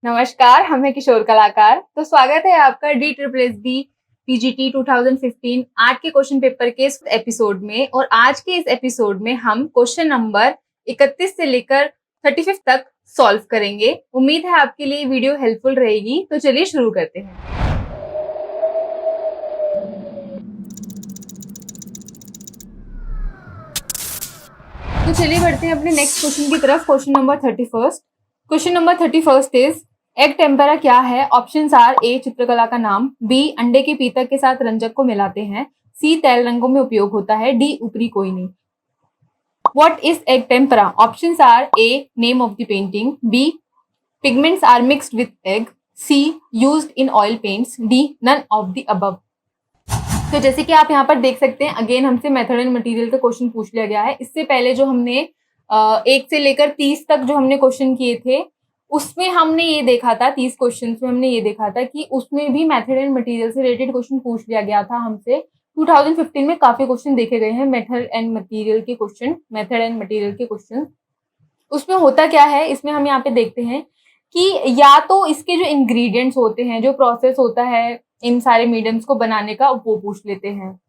नमस्कार, हम हैं किशोर कलाकार। तो स्वागत है आपका DSSB PGT 2015 आर्ट के क्वेश्चन पेपर के इस एपिसोड में। और आज के इस एपिसोड में हम क्वेश्चन नंबर 31 से लेकर 35 तक सॉल्व करेंगे। उम्मीद है आपके लिए वीडियो हेल्पफुल रहेगी। तो चलिए शुरू करते हैं। तो चलिए बढ़ते हैं अपने नेक्स्ट क्वेश्चन की तरफ। Question number 31। Question number 31 is egg tempera क्या है? ऑप्शंस आर ए चित्रकला का नाम, बी अंडे के पीतक के साथ रंजक को मिलाते हैं, सी तेल रंगों में उपयोग होता है, डी ऊपरी कोई नहीं। What is egg tempera? Options are A name of the painting, B pigments are mixed with egg, C used in oil paints, D none of the above. तो जैसे कि आप यहाँ पर देख सकते हैं, अगेन हमसे मेथड एंड मटेरियल का क्वेश्चन पूछ लिया गया है। इससे पहले जो हमने 1 से लेकर 30 तक जो हमने क्वेश्चन किए थे, उसमें हमने ये देखा था, 30 क्वेश्चन में हमने ये देखा था कि उसमें भी मेथड एंड मटेरियल से रिलेटेड क्वेश्चन पूछ लिया गया था हमसे। 2015 में काफी क्वेश्चन देखे गए हैं मेथड एंड मटेरियल के क्वेश्चन। उसमें होता क्या है, इसमें हम यहाँ पे देखते हैं कि या तो इसके जो इंग्रेडिएंट्स होते हैं, जो प्रोसेस होता है इन सारे मीडियम्स को बनाने का, वो पूछ लेते हैं।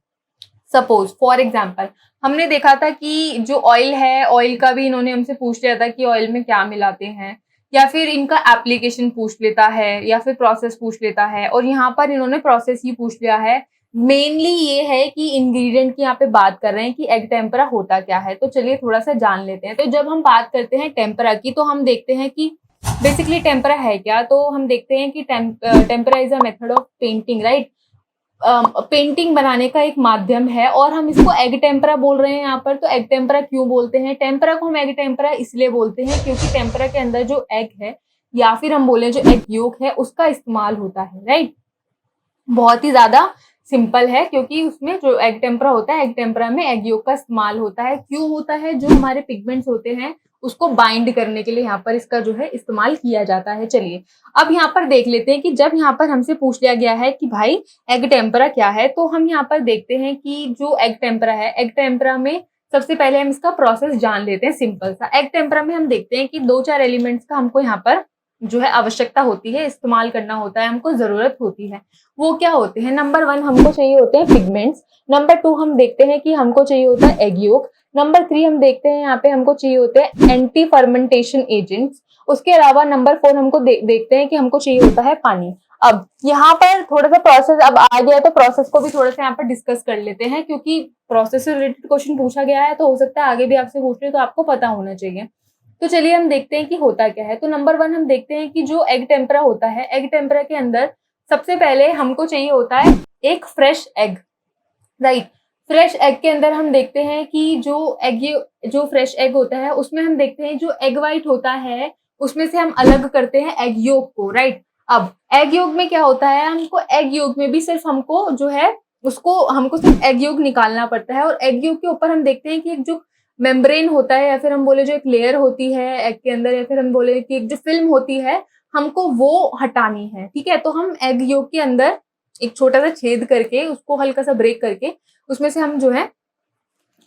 सपोज फॉर एग्जाम्पल हमने देखा था कि जो ऑयल है, ऑयल का भी इन्होंने हमसे पूछ लिया था कि ऑयल में क्या मिलाते हैं, या फिर इनका एप्लीकेशन पूछ लेता है, या फिर प्रोसेस पूछ लेता है। और यहाँ पर इन्होंने प्रोसेस ही पूछ लिया है। मेनली ये है कि इंग्रेडिएंट की यहाँ पे बात कर रहे हैं कि एग टेम्परा होता क्या है। तो चलिए थोड़ा सा जान लेते हैं। तो जब हम बात करते हैं टेम्परा की, तो हम देखते हैं कि बेसिकली टेम्परा है क्या। तो हम देखते हैं कि tempera is a method of painting, right. Painting बनाने का एक माध्यम है, और हम इसको एग टेम्परा बोल रहे हैं यहाँ पर। तो एग टेम्परा क्यों बोलते हैं? टेम्परा को हम एग टेम्परा इसलिए बोलते हैं क्योंकि टेम्परा के अंदर जो एग है, या फिर हम बोले जो एग योक है, उसका इस्तेमाल होता है, राइट। बहुत ही ज्यादा सिंपल है, क्योंकि उसमें जो एग टेम्परा होता है, एग टेम्परा में एग योक का इस्तेमाल होता है। क्यों होता है? जो हमारे पिगमेंट्स होते हैं उसको बाइंड करने के लिए यहाँ पर इसका जो है इस्तेमाल किया जाता है। चलिए अब यहाँ पर देख लेते हैं कि जब यहाँ पर हमसे पूछ लिया गया है कि भाई एग टेम्परा क्या है, तो हम यहाँ पर देखते हैं कि जो एग टेम्परा है, एग टेम्परा में सबसे पहले हम इसका प्रोसेस जान लेते हैं। सिंपल सा एग टेम्परा में हम देखते हैं कि 2-4 एलिमेंट्स का हमको यहाँ पर जो है आवश्यकता होती है, इस्तेमाल करना होता है, हमको जरूरत होती है। वो क्या होते हैं? नंबर 1 हमको चाहिए होते हैं पिगमेंट्स। नंबर 2 हम देखते हैं कि हमको चाहिए होता है एग योक। नंबर 3 हम देखते हैं यहाँ पे हमको चाहिए होते हैं एंटी फर्मेंटेशन एजेंट्स। उसके अलावा नंबर 4 हमको देखते हैं कि हमको चाहिए होता है पानी। अब यहाँ पर थोड़ा सा प्रोसेस अब आ गया, तो प्रोसेस को भी थोड़ा सा यहाँ पर डिस्कस कर लेते हैं, क्योंकि प्रोसेस से रिलेटेड क्वेश्चन पूछा गया है, तो हो सकता है आगे भी आपसे पूछ रहे, तो आपको पता होना चाहिए। तो चलिए हम देखते हैं कि होता क्या है। तो नंबर 1 हम देखते हैं कि जो एग टेम्परा होता है, एग टेम्परा के अंदर सबसे पहले हमको चाहिए होता है एक fresh egg, right. Fresh egg के अंदर हम देखते हैं कि जो फ्रेश एग होता है, उसमें हम देखते हैं जो एग वाइट होता है, उसमें से हम अलग करते हैं एग योक को, राइट। अब एग योक में क्या होता है, हमको एग योक में भी सिर्फ हमको जो है हमको सिर्फ एग योक निकालना पड़ता है। और एग योक के ऊपर हम देखते हैं कि एक जो मेम्ब्रेन होता है, या फिर हम बोले जो एक लेयर होती है एग के अंदर, या फिर हम बोले कि एक जो फिल्म होती है, हमको वो हटानी है, ठीक है। तो हम एग योक के अंदर एक छोटा सा छेद करके, उसको हल्का सा ब्रेक करके, उसमें से हम जो है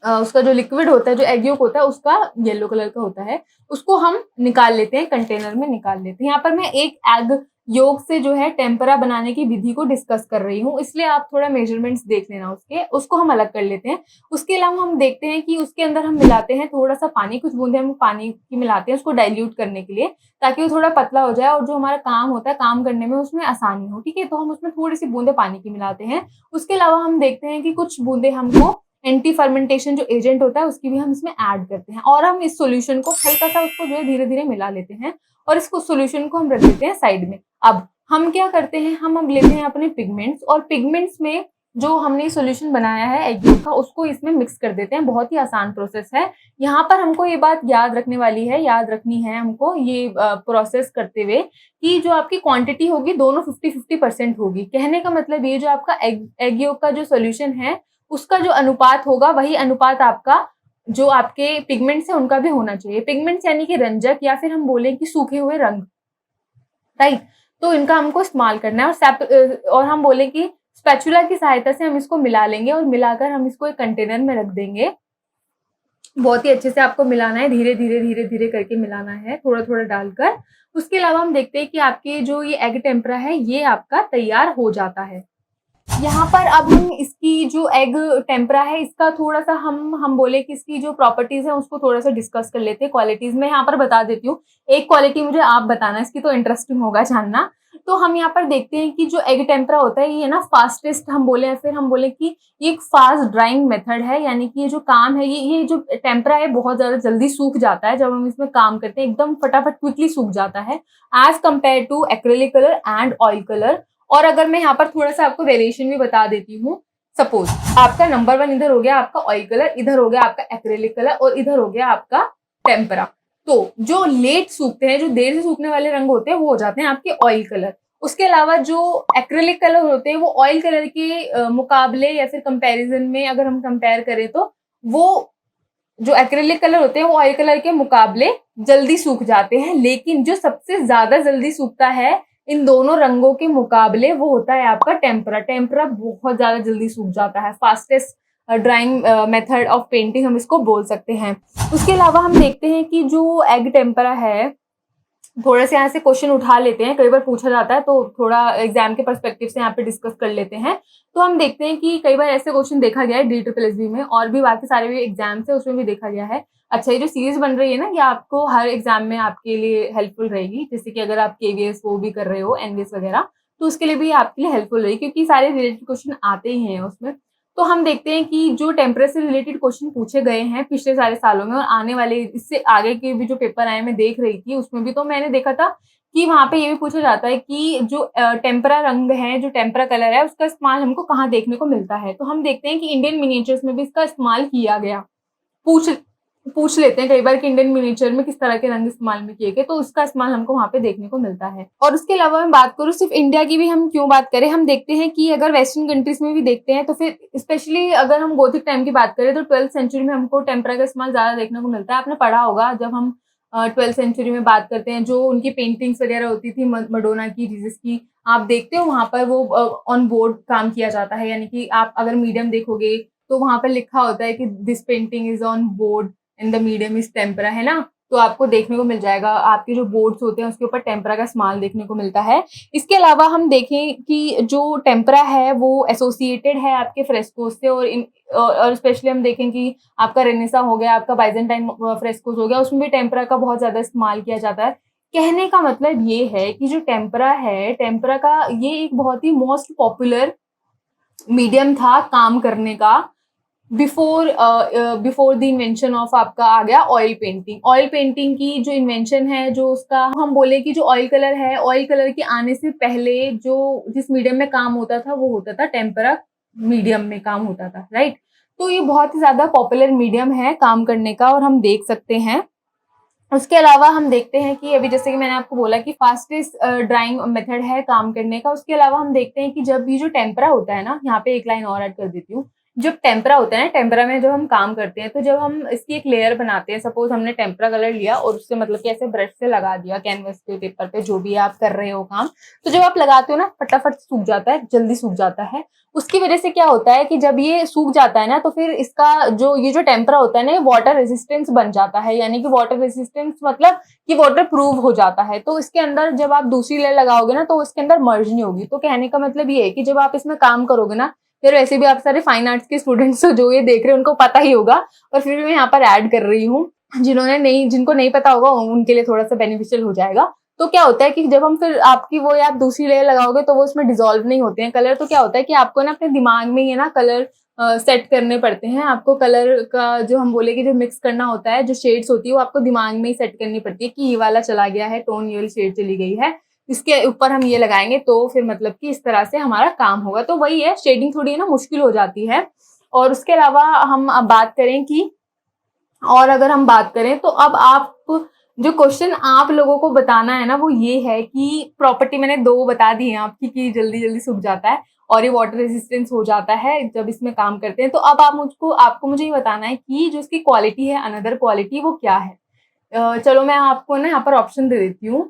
उसका जो लिक्विड होता है, जो एग योक होता है, उसका येलो कलर का होता है, उसको हम निकाल लेते हैं, कंटेनर में निकाल लेते हैं। यहाँ पर मैं एक एग योग से जो है टेम्परा बनाने की विधि को डिस्कस कर रही हूँ, इसलिए आप थोड़ा मेजरमेंट्स देख लेना उसको हम अलग कर लेते हैं। उसके अलावा हम देखते हैं कि उसके अंदर हम मिलाते हैं थोड़ा सा पानी, कुछ बूंदे हम पानी की मिलाते हैं उसको डाइल्यूट करने के लिए, ताकि वो थोड़ा पतला हो जाए और जो हमारा काम होता है, काम करने में उसमें आसानी हो, ठीक है। तो हम उसमें थोड़ी सी बूंदे पानी की मिलाते हैं। उसके अलावा हम देखते हैं कि कुछ बूंदे हमको एंटी फर्मेंटेशन जो एजेंट होता है उसकी भी हम इसमें ऐड करते हैं, और हम इस सॉल्यूशन को हल्का सा उसको जो है धीरे धीरे मिला लेते हैं, और इसको सॉल्यूशन को हम रख देते हैं साइड में। अब हम क्या करते हैं, हम अब लेते हैं अपने पिगमेंट्स, और पिगमेंट्स में जो हमने सॉल्यूशन बनाया है एग योक का, उसको इसमें मिक्स कर देते हैं। बहुत ही आसान प्रोसेस है। यहाँ पर हमको ये बात याद रखनी है हमको ये प्रोसेस करते हुए, कि जो आपकी क्वांटिटी होगी दोनों 50-50% होगी। कहने का मतलब ये, जो आपका एग योक का जो सॉल्यूशन है, उसका जो अनुपात होगा, वही अनुपात आपका जो आपके पिगमेंट्स है उनका भी होना चाहिए। पिगमेंट्स यानी कि रंजक, या फिर हम बोले कि सूखे हुए रंग, राइट। तो इनका हमको इस्तेमाल करना है, और हम बोले कि स्पैचुला की सहायता से हम इसको मिला लेंगे, और मिलाकर हम इसको एक कंटेनर में रख देंगे। बहुत ही अच्छे से आपको मिलाना है, धीरे धीरे धीरे धीरे करके मिलाना है, थोड़ा थोड़ा डालकर। उसके अलावा हम देखते हैं कि आपके जो ये एग टेम्परा है ये आपका तैयार हो जाता है। यहाँ पर अब हम इसकी जो एग टेम्परा है इसका थोड़ा सा हम बोले कि इसकी जो प्रॉपर्टीज है उसको थोड़ा सा डिस्कस कर लेते हैं। क्वालिटीज में यहाँ पर बता देती हूँ, एक क्वालिटी मुझे आप बताना, इसकी तो इंटरेस्टिंग होगा जानना। तो हम यहाँ पर देखते हैं कि जो एग टेम्परा होता है ये ना फास्टेस्ट हम बोले, या फिर हम बोले कि ये एक फास्ट ड्राइंग मेथड है, यानी कि ये जो काम है ये जो टेम्परा है बहुत ज्यादा जल्दी सूख जाता है जब हम इसमें काम करते हैं, एकदम फटाफट क्विकली सूख जाता है as compare to acrylic colour and oil colour. और अगर मैं यहाँ पर थोड़ा सा आपको वेरिएशन भी बता देती हूँ, सपोज आपका नंबर 1 इधर हो गया आपका ऑयल कलर, इधर हो गया आपका एक्रेलिक कलर और इधर हो गया आपका टेम्परा। तो जो लेट सूखते हैं, जो देर से सूखने वाले रंग होते हैं वो हो जाते हैं आपके ऑयल कलर। उसके अलावा जो एक्रेलिक कलर होते हैं वो ऑयल कलर के मुकाबले या फिर कंपैरिजन में अगर हम कंपेयर करें तो वो जो एक्रेलिक कलर होते हैं वो ऑयल कलर के मुकाबले जल्दी सूख जाते हैं। लेकिन जो सबसे ज्यादा जल्दी सूखता है इन दोनों रंगों के मुकाबले वो होता है आपका टेम्परा। टेम्परा बहुत ज्यादा जल्दी सूख जाता है, fastest drawing method of painting हम इसको बोल सकते हैं। उसके अलावा हम देखते हैं कि जो एग टेम्परा है, थोड़े से यहाँ से क्वेश्चन उठा लेते हैं, कई बार पूछा जाता है तो थोड़ा एग्जाम के पर्सपेक्टिव से यहाँ पे डिस्कस कर लेते हैं। तो हम देखते हैं कि कई बार ऐसे क्वेश्चन देखा गया है DSSB में, और भी बाकी सारे भी एग्जाम्स है उसमें भी देखा गया है। अच्छा, ये जो सीरीज बन रही है ना ये आपको हर एग्जाम में आपके लिए हेल्पफुल रहेगी, जैसे कि अगर आप KVS वो भी कर रहे हो, NVS वगैरह, तो उसके लिए भी आपके लिए हेल्पफुल रहेगी क्योंकि सारे रिलेटेड क्वेश्चन आते ही हैं उसमें। तो हम देखते हैं कि जो टेम्परेचर से रिलेटेड क्वेश्चन पूछे गए हैं पिछले सारे सालों में और आने वाले इससे आगे के भी जो पेपर आए मैं देख रही थी उसमें भी, तो मैंने देखा था कि वहां पे ये भी पूछा जाता है कि जो टेम्परा रंग है, जो टेम्परा कलर है उसका इस्तेमाल हमको कहाँ देखने को मिलता है। तो हम देखते हैं कि इंडियन मिनिएचर्स में भी इसका इस्तेमाल किया गया। पूछ पूछ लेते हैं कई बार कि इंडियन मिनिएचर में किस तरह के रंग इस्तेमाल में किए गए, तो उसका इस्तेमाल हमको वहां पे देखने को मिलता है। और उसके अलावा मैं बात करूँ सिर्फ इंडिया की भी हम क्यों बात करें, हम देखते हैं कि अगर वेस्टर्न कंट्रीज में भी देखते हैं तो फिर स्पेशली अगर हम गोथिक टाइम की बात करें तो 12th सेंचुरी में हमको टेम्परा का इस्तेमाल ज्यादा देखने को मिलता है। आपने पढ़ा होगा जब हम 12th सेंचुरी में बात करते हैं, जो उनकी पेंटिंग्स वगैरह होती थी मडोना की, जीसस की, आप देखते हो वहां पर वो ऑन बोर्ड काम किया जाता है, यानी कि आप अगर मीडियम देखोगे तो वहां पर लिखा होता है कि this painting is on board in the medium is tempera, है ना। तो आपको देखने को मिल जाएगा, आपके जो बोर्ड्स होते हैं उसके ऊपर टेम्परा का इस्तेमाल देखने को मिलता है। इसके अलावा हम देखें कि जो टेम्परा है वो एसोसिएटेड है आपके फ्रेस्कोस से, और स्पेशली हम देखें कि आपका रेनेसा हो गया, आपका बाइजेंटाइन फ्रेस्कोस हो गया, उसमें भी टेम्परा का बहुत ज्यादा इस्तेमाल किया जाता है। कहने का मतलब ये है कि जो टेम्परा है, टेम्परा का ये एक बहुत ही मोस्ट पॉपुलर मीडियम था काम करने का बिफोर द इन्वेंशन ऑफ आपका आ गया ऑयल पेंटिंग। ऑयल पेंटिंग की जो इन्वेंशन है, जो उसका हम बोले कि जो ऑयल कलर है, ऑयल कलर के आने से पहले जो जिस मीडियम में काम होता था वो होता था टेम्परा मीडियम में काम होता था, राइट। तो ये बहुत ही ज्यादा पॉपुलर मीडियम है काम करने का, और हम देख सकते हैं। उसके अलावा हम देखते हैं कि अभी जैसे कि मैंने आपको बोला कि फास्टेस्ट ड्राइंग मेथड है काम करने का। उसके अलावा हम देखते हैं कि जब ये जो टेम्परा होता है ना, यहाँ पे एक लाइन और ऐड कर देती हूँ, जब टेम्परा होता है ना, टेम्परा में जब हम काम करते हैं तो जब हम इसकी एक लेयर बनाते हैं, सपोज हमने टेम्परा कलर लिया और उससे मतलब कि ऐसे ब्रश से लगा दिया कैनवस पे, पेपर पे, जो भी आप कर रहे हो काम, तो जब आप लगाते हो ना फटाफट सूख जाता है, जल्दी सूख जाता है। उसकी वजह से क्या होता है कि जब ये सूख जाता है ना तो फिर इसका जो ये जो टेम्परा होता है ना ये वाटर रेजिस्टेंस बन जाता है, यानी कि वाटर रेजिस्टेंस मतलब कि वाटर प्रूफ हो जाता है। तो इसके अंदर जब आप दूसरी लेयर लगाओगे ना तो इसके अंदर मर्ज नहीं होगी। तो कहने का मतलब ये है कि जब आप इसमें काम करोगे ना, फिर वैसे भी आप सारे फाइन आर्ट्स के स्टूडेंट्स जो ये देख रहे हैं उनको पता ही होगा, और फिर मैं यहाँ पर ऐड कर रही हूँ, जिनको नहीं पता होगा उनके लिए थोड़ा सा बेनिफिशियल हो जाएगा। तो क्या होता है कि जब हम फिर आपकी वो आप दूसरी लेयर लगाओगे तो वो उसमें डिसॉल्व नहीं होते हैं कलर। तो क्या होता है कि आपको ना अपने दिमाग में ये ना कलर सेट करने पड़ते हैं। आपको कलर का जो हम बोले कि जो मिक्स करना होता है, जो शेड्स होती है वो आपको दिमाग में ही सेट करनी पड़ती है कि ये वाला चला गया है टोन, ये वाली शेड चली गई है, इसके ऊपर हम ये लगाएंगे तो फिर मतलब कि इस तरह से हमारा काम होगा। तो वही है, शेडिंग थोड़ी ना मुश्किल हो जाती है। और उसके अलावा हम अब बात करें कि, और अगर हम बात करें तो अब आप जो क्वेश्चन आप लोगों को बताना है ना वो ये है कि प्रॉपर्टी मैंने 2 बता दी है आपकी कि जल्दी जल्दी सूख जाता है और ये वाटर रेजिस्टेंस हो जाता है जब इसमें काम करते हैं। तो अब आपको मुझे ये बताना है कि जो इसकी क्वालिटी है, अनदर क्वालिटी, वो क्या है। चलो मैं आपको ना यहाँ पर ऑप्शन दे देती हूँ।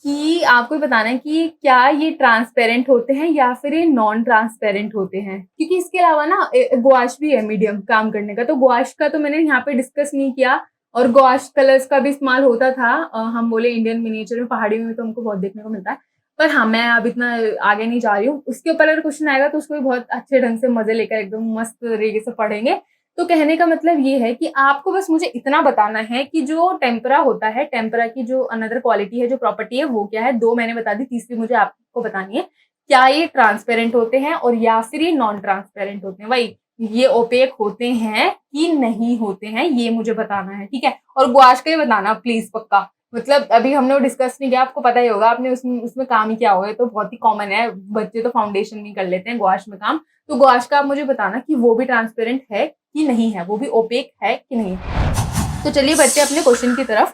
कि आपको बताना है कि क्या ये ट्रांसपेरेंट होते हैं या फिर ये नॉन ट्रांसपेरेंट होते हैं, क्योंकि इसके अलावा ना गुआश भी है मीडियम काम करने का। तो गुआश का तो मैंने यहाँ पे डिस्कस नहीं किया, और गुआश कलर्स का भी इस्तेमाल होता था हम बोले इंडियन मिनिएचर में, पहाड़ी में तो हमको बहुत देखने को मिलता है। पर हाँ, मैं अब इतना आगे नहीं जा रही हूँ। उसके ऊपर अगर क्वेश्चन आएगा तो उसको भी बहुत अच्छे ढंग से मजे लेकर एकदम मस्त तरीके से पढ़ेंगे। तो कहने का मतलब ये है कि आपको बस मुझे इतना बताना है कि जो टेम्परा होता है, टेम्परा की जो अनदर क्वालिटी है, जो प्रॉपर्टी है, वो क्या है। दो मैंने बता दी, तीसरी मुझे आपको बतानी है। क्या ये ट्रांसपेरेंट होते हैं और या फिर ये नॉन ट्रांसपेरेंट होते हैं, वही ये ओपेक होते हैं कि नहीं होते हैं, ये मुझे बताना है, ठीक है। और गुआश का ही बताना प्लीज, पक्का। मतलब अभी हमने वो डिस्कस नहीं किया, आपको पता ही होगा, आपने उसमें काम ही किया होगा, तो बहुत ही कॉमन है, बच्चे तो फाउंडेशन नहीं कर लेते हैं गुआश में काम। तो गुआश का आप मुझे बताना कि वो भी ट्रांसपेरेंट है कि नहीं है, वो भी ओपेक है कि नहीं। तो चलिए बढ़ते अपने क्वेश्चन की तरफ।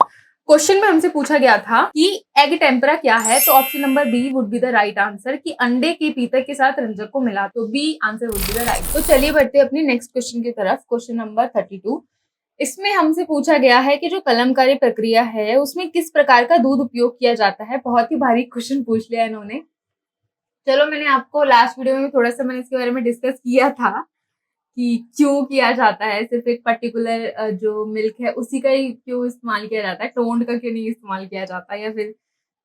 क्वेश्चन में हमसे पूछा गया था कि एग टेम्परा क्या है, तो option number B would be the right answer, कि अंडे के पीतक के साथ रंजक को मिला, तो B answer would be the right. तो चलिए बढ़ते अपने नेक्स्ट क्वेश्चन की तरफ, क्वेश्चन नंबर 32। इसमें हमसे पूछा गया है कि जो कलमकारी प्रक्रिया है उसमें किस प्रकार का दूध उपयोग किया जाता है। बहुत ही भारी क्वेश्चन पूछ लिया इन्होंने। चलो, मैंने आपको लास्ट वीडियो में थोड़ा सा मैंने इसके बारे में डिस्कस किया था कि क्यों किया जाता है, सिर्फ एक पर्टिकुलर जो मिल्क है उसी का ही क्यों इस्तेमाल किया जाता है, टोंड का क्यों नहीं इस्तेमाल किया जाता, या फिर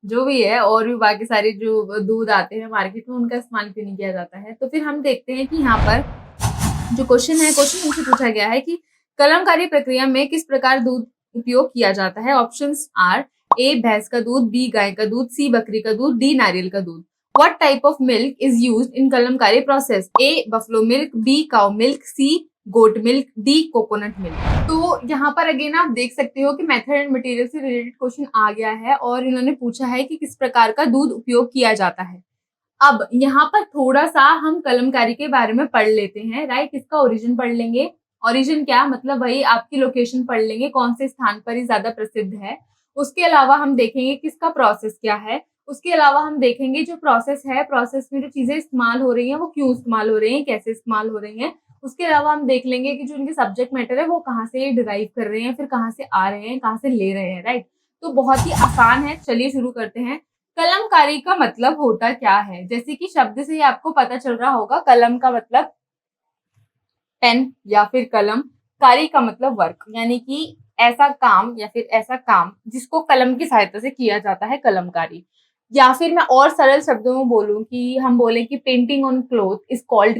जो भी है और भी बाकी सारे जो दूध आते हैं मार्केट में उनका इस्तेमाल क्यों नहीं किया जाता है। तो फिर हम देखते हैं कि यहाँ पर जो क्वेश्चन है, क्वेश्चन हमसे पूछा गया है कि कलमकारी प्रक्रिया में किस प्रकार दूध उपयोग किया जाता है। ऑप्शंस आर, ए भैंस का दूध, बी गाय का दूध, सी बकरी का दूध, डी नारियल का दूध। What type of milk is used in Kalamkari process? A buffalo milk, B cow milk, C goat milk, D coconut milk। तो यहाँ पर अगेन आप देख सकते हो कि मेथड एंड मटेरियल से रिलेटेड क्वेश्चन आ गया है और इन्होंने पूछा है कि किस प्रकार का दूध उपयोग किया जाता है। अब यहाँ पर थोड़ा सा हम कलमकारी के बारे में पढ़ लेते हैं, राइट। इसका ओरिजिन पढ़ लेंगे। ओरिजिन क्या मतलब, वही आपकी लोकेशन पढ़ लेंगे, कौन से स्थान पर ये ज्यादा प्रसिद्ध है। उसके अलावा हम देखेंगे कि इसका प्रोसेस क्या है। उसके अलावा हम देखेंगे जो प्रोसेस है, प्रोसेस में जो चीजें इस्तेमाल हो रही हैं वो क्यों इस्तेमाल हो रही हैं, कैसे इस्तेमाल हो रही हैं। उसके अलावा हम देख लेंगे कि जो इनके सब्जेक्ट मैटर है वो कहाँ से डिराइव कर रहे हैं, फिर कहाँ से आ रहे हैं, कहाँ से ले रहे हैं, राइट। तो बहुत ही आसान है, चलिए शुरू करते हैं। कलमकारी का मतलब होता क्या है, जैसे कि शब्द से ही आपको पता चल रहा होगा, कलम का मतलब पेन या फिर कलम, कारी का मतलब वर्क, यानी कि ऐसा काम या फिर ऐसा काम जिसको कलम की सहायता से किया जाता है, कलमकारी। या फिर मैं और सरल शब्दों में बोलूं कि हम बोले कि painting on cloth is called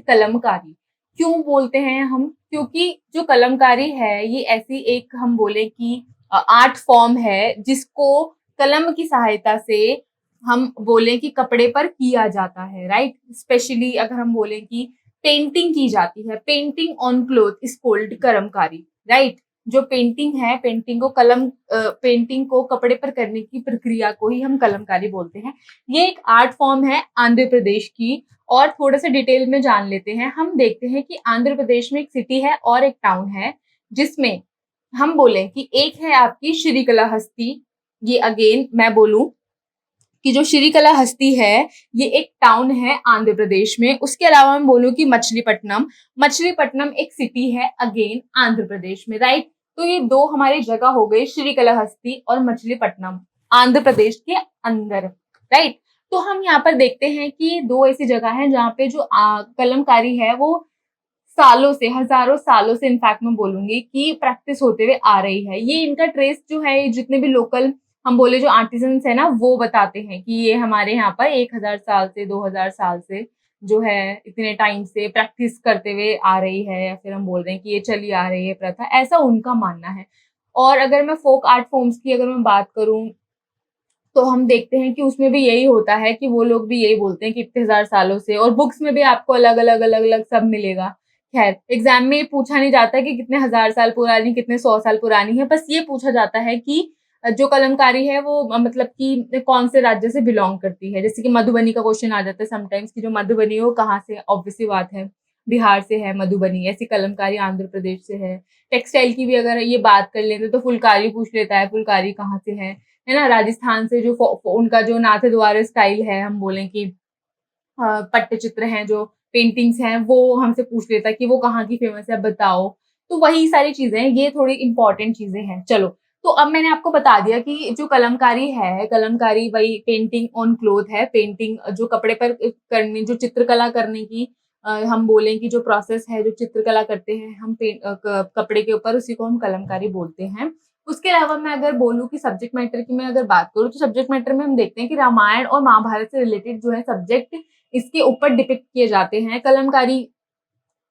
Kalamkari. क्यों बोलते हैं हम, क्योंकि जो कलमकारी है ये ऐसी एक हम बोले कि आर्ट फॉर्म है जिसको कलम की सहायता से हम बोले कि कपड़े पर किया जाता है, राइट। स्पेशली अगर हम बोले कि पेंटिंग की जाती है, painting on cloth is called Kalamkari, right. जो पेंटिंग है, पेंटिंग को कपड़े पर करने की प्रक्रिया को ही हम कलमकारी बोलते हैं। ये एक आर्ट फॉर्म है आंध्र प्रदेश की। और थोड़ा सा डिटेल में जान लेते हैं। हम देखते हैं कि आंध्र प्रदेश में एक सिटी है और एक टाउन है, जिसमें हम बोले कि एक है आपकी श्रीकलाहस्ती। ये अगेन मैं बोलूं कि जो श्रीकलाहस्ती है ये एक टाउन है आंध्र प्रदेश में। उसके अलावा मैं बोलूं कि मछलीपट्टनम एक सिटी है अगेन आंध्र प्रदेश में, राइट। तो ये दो हमारी जगह हो गई, श्रीकलाहस्ती और मछलीपट्टनम, आंध्र प्रदेश के अंदर, राइट। तो हम यहाँ पर देखते हैं कि दो ऐसी जगह हैं जहाँ पे जो कलमकारी है वो सालों से, हजारों सालों से इनफैक्ट मैं बोलूंगी कि प्रैक्टिस होते हुए आ रही है। ये इनका ट्रेस जो है, जितने भी लोकल हम बोले जो आर्टिजन्स है ना, वो बताते हैं कि ये हमारे यहाँ पर 1000 साल से 2000 साल से जो है इतने टाइम से प्रैक्टिस करते हुए आ रही है, या फिर हम बोल रहे हैं कि ये चली आ रही है प्रथा, ऐसा उनका मानना है। और अगर मैं फोक आर्ट फॉर्म्स की अगर मैं बात करूं तो हम देखते हैं कि उसमें भी यही होता है कि वो लोग भी यही बोलते हैं कि इतने हजार सालों से, और बुक्स में भी आपको अलग अलग सब मिलेगा। खैर, एग्जाम में पूछा नहीं जाता कि कितने हजार साल पुरानी, कितने 100 साल पुरानी है, बस ये पूछा जाता है कि जो कलमकारी है वो मतलब कि कौन से राज्य से बिलोंग करती है। जैसे कि मधुबनी का क्वेश्चन आ जाता है समटाइम्स कि जो मधुबनी है वो कहाँ से, ऑब्वियसली बात है बिहार से है मधुबनी। ऐसी कलमकारी आंध्र प्रदेश से है। टेक्सटाइल की भी अगर ये बात कर लेते तो फुलकारी पूछ लेता है, फुलकारी कहाँ से है ना। राजस्थान से जो उनका जो नाथद्वारा स्टाइल है, हम बोलें कि पट्टचित्र हैं, जो पेंटिंग्स हैं, वो हमसे पूछ लेता है कि वो कहाँ की फेमस है बताओ। तो वही सारी चीजें हैं, ये थोड़ी इंपॉर्टेंट चीजें हैं। चलो, तो अब मैंने आपको बता दिया कि जो कलमकारी है, कलमकारी वही पेंटिंग ऑन क्लोथ है, पेंटिंग जो कपड़े पर करनी, जो चित्रकला करने की हम बोलें कि जो प्रोसेस है, जो चित्रकला करते हैं हम कपड़े के ऊपर, उसी को हम कलमकारी बोलते हैं। उसके अलावा मैं अगर बोलूँ कि सब्जेक्ट मैटर की मैं अगर बात करूँ, तो सब्जेक्ट मैटर में हम देखते हैं कि रामायण और महाभारत से रिलेटेड जो है सब्जेक्ट इसके ऊपर डिपिक्ट किए जाते हैं। कलमकारी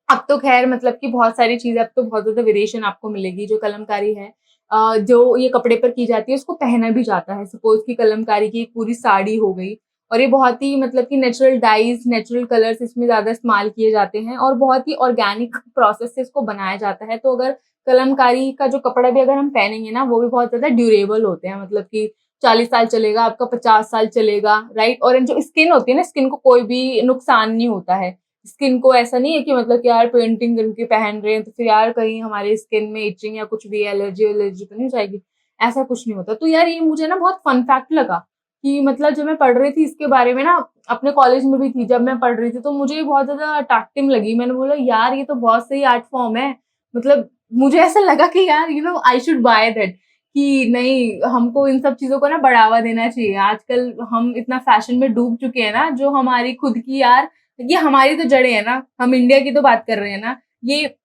अब तो खैर मतलब कि बहुत सारी चीजें, अब तो बहुत ज्यादा वेरिएशन आपको मिलेगी। जो कलमकारी है जो ये कपड़े पर की जाती है उसको पहना भी जाता है। सपोज की कलमकारी की एक पूरी साड़ी हो गई, और ये बहुत ही मतलब कि नेचुरल डाइज, नेचुरल कलर्स इसमें ज्यादा इस्तेमाल किए जाते हैं और बहुत ही ऑर्गेनिक प्रोसेस से इसको बनाया जाता है। तो अगर कलमकारी का जो कपड़ा भी अगर हम पहनेंगे ना, वो भी बहुत ज्यादा ड्यूरेबल होते हैं, मतलब कि 40 साल चलेगा आपका, 50 साल चलेगा, राइट। और जो स्किन होती है ना, स्किन को कोई भी नुकसान नहीं होता है। स्किन को ऐसा नहीं है कि मतलब कि यार पेंटिंग करके पहन रहे हैं तो फिर यार कहीं हमारे स्किन में इचिंग या कुछ भी एलर्जी एलर्जी तो नहीं हो जाएगी, ऐसा कुछ नहीं होता। तो यार ये मुझे ना बहुत फन फैक्ट लगा कि मतलब जब मैं पढ़ रही थी इसके बारे में ना, अपने कॉलेज में भी थी जब मैं पढ़ रही थी, तो मुझे बहुत ज्यादा अट्रैक्टिव लगी। मैंने बोला यार ये तो बहुत सही आर्ट फॉर्म है। मतलब मुझे ऐसा लगा कि यार आई शुड बाय दैट, कि नहीं हमको इन सब चीजों को ना बढ़ावा देना चाहिए। आजकल हम इतना फैशन में डूब चुके हैं ना, जो हमारी खुद की यार, ये हमारी तो जड़ें हैं ना, हम इंडिया की तो बात कर रहे हैं ना। ये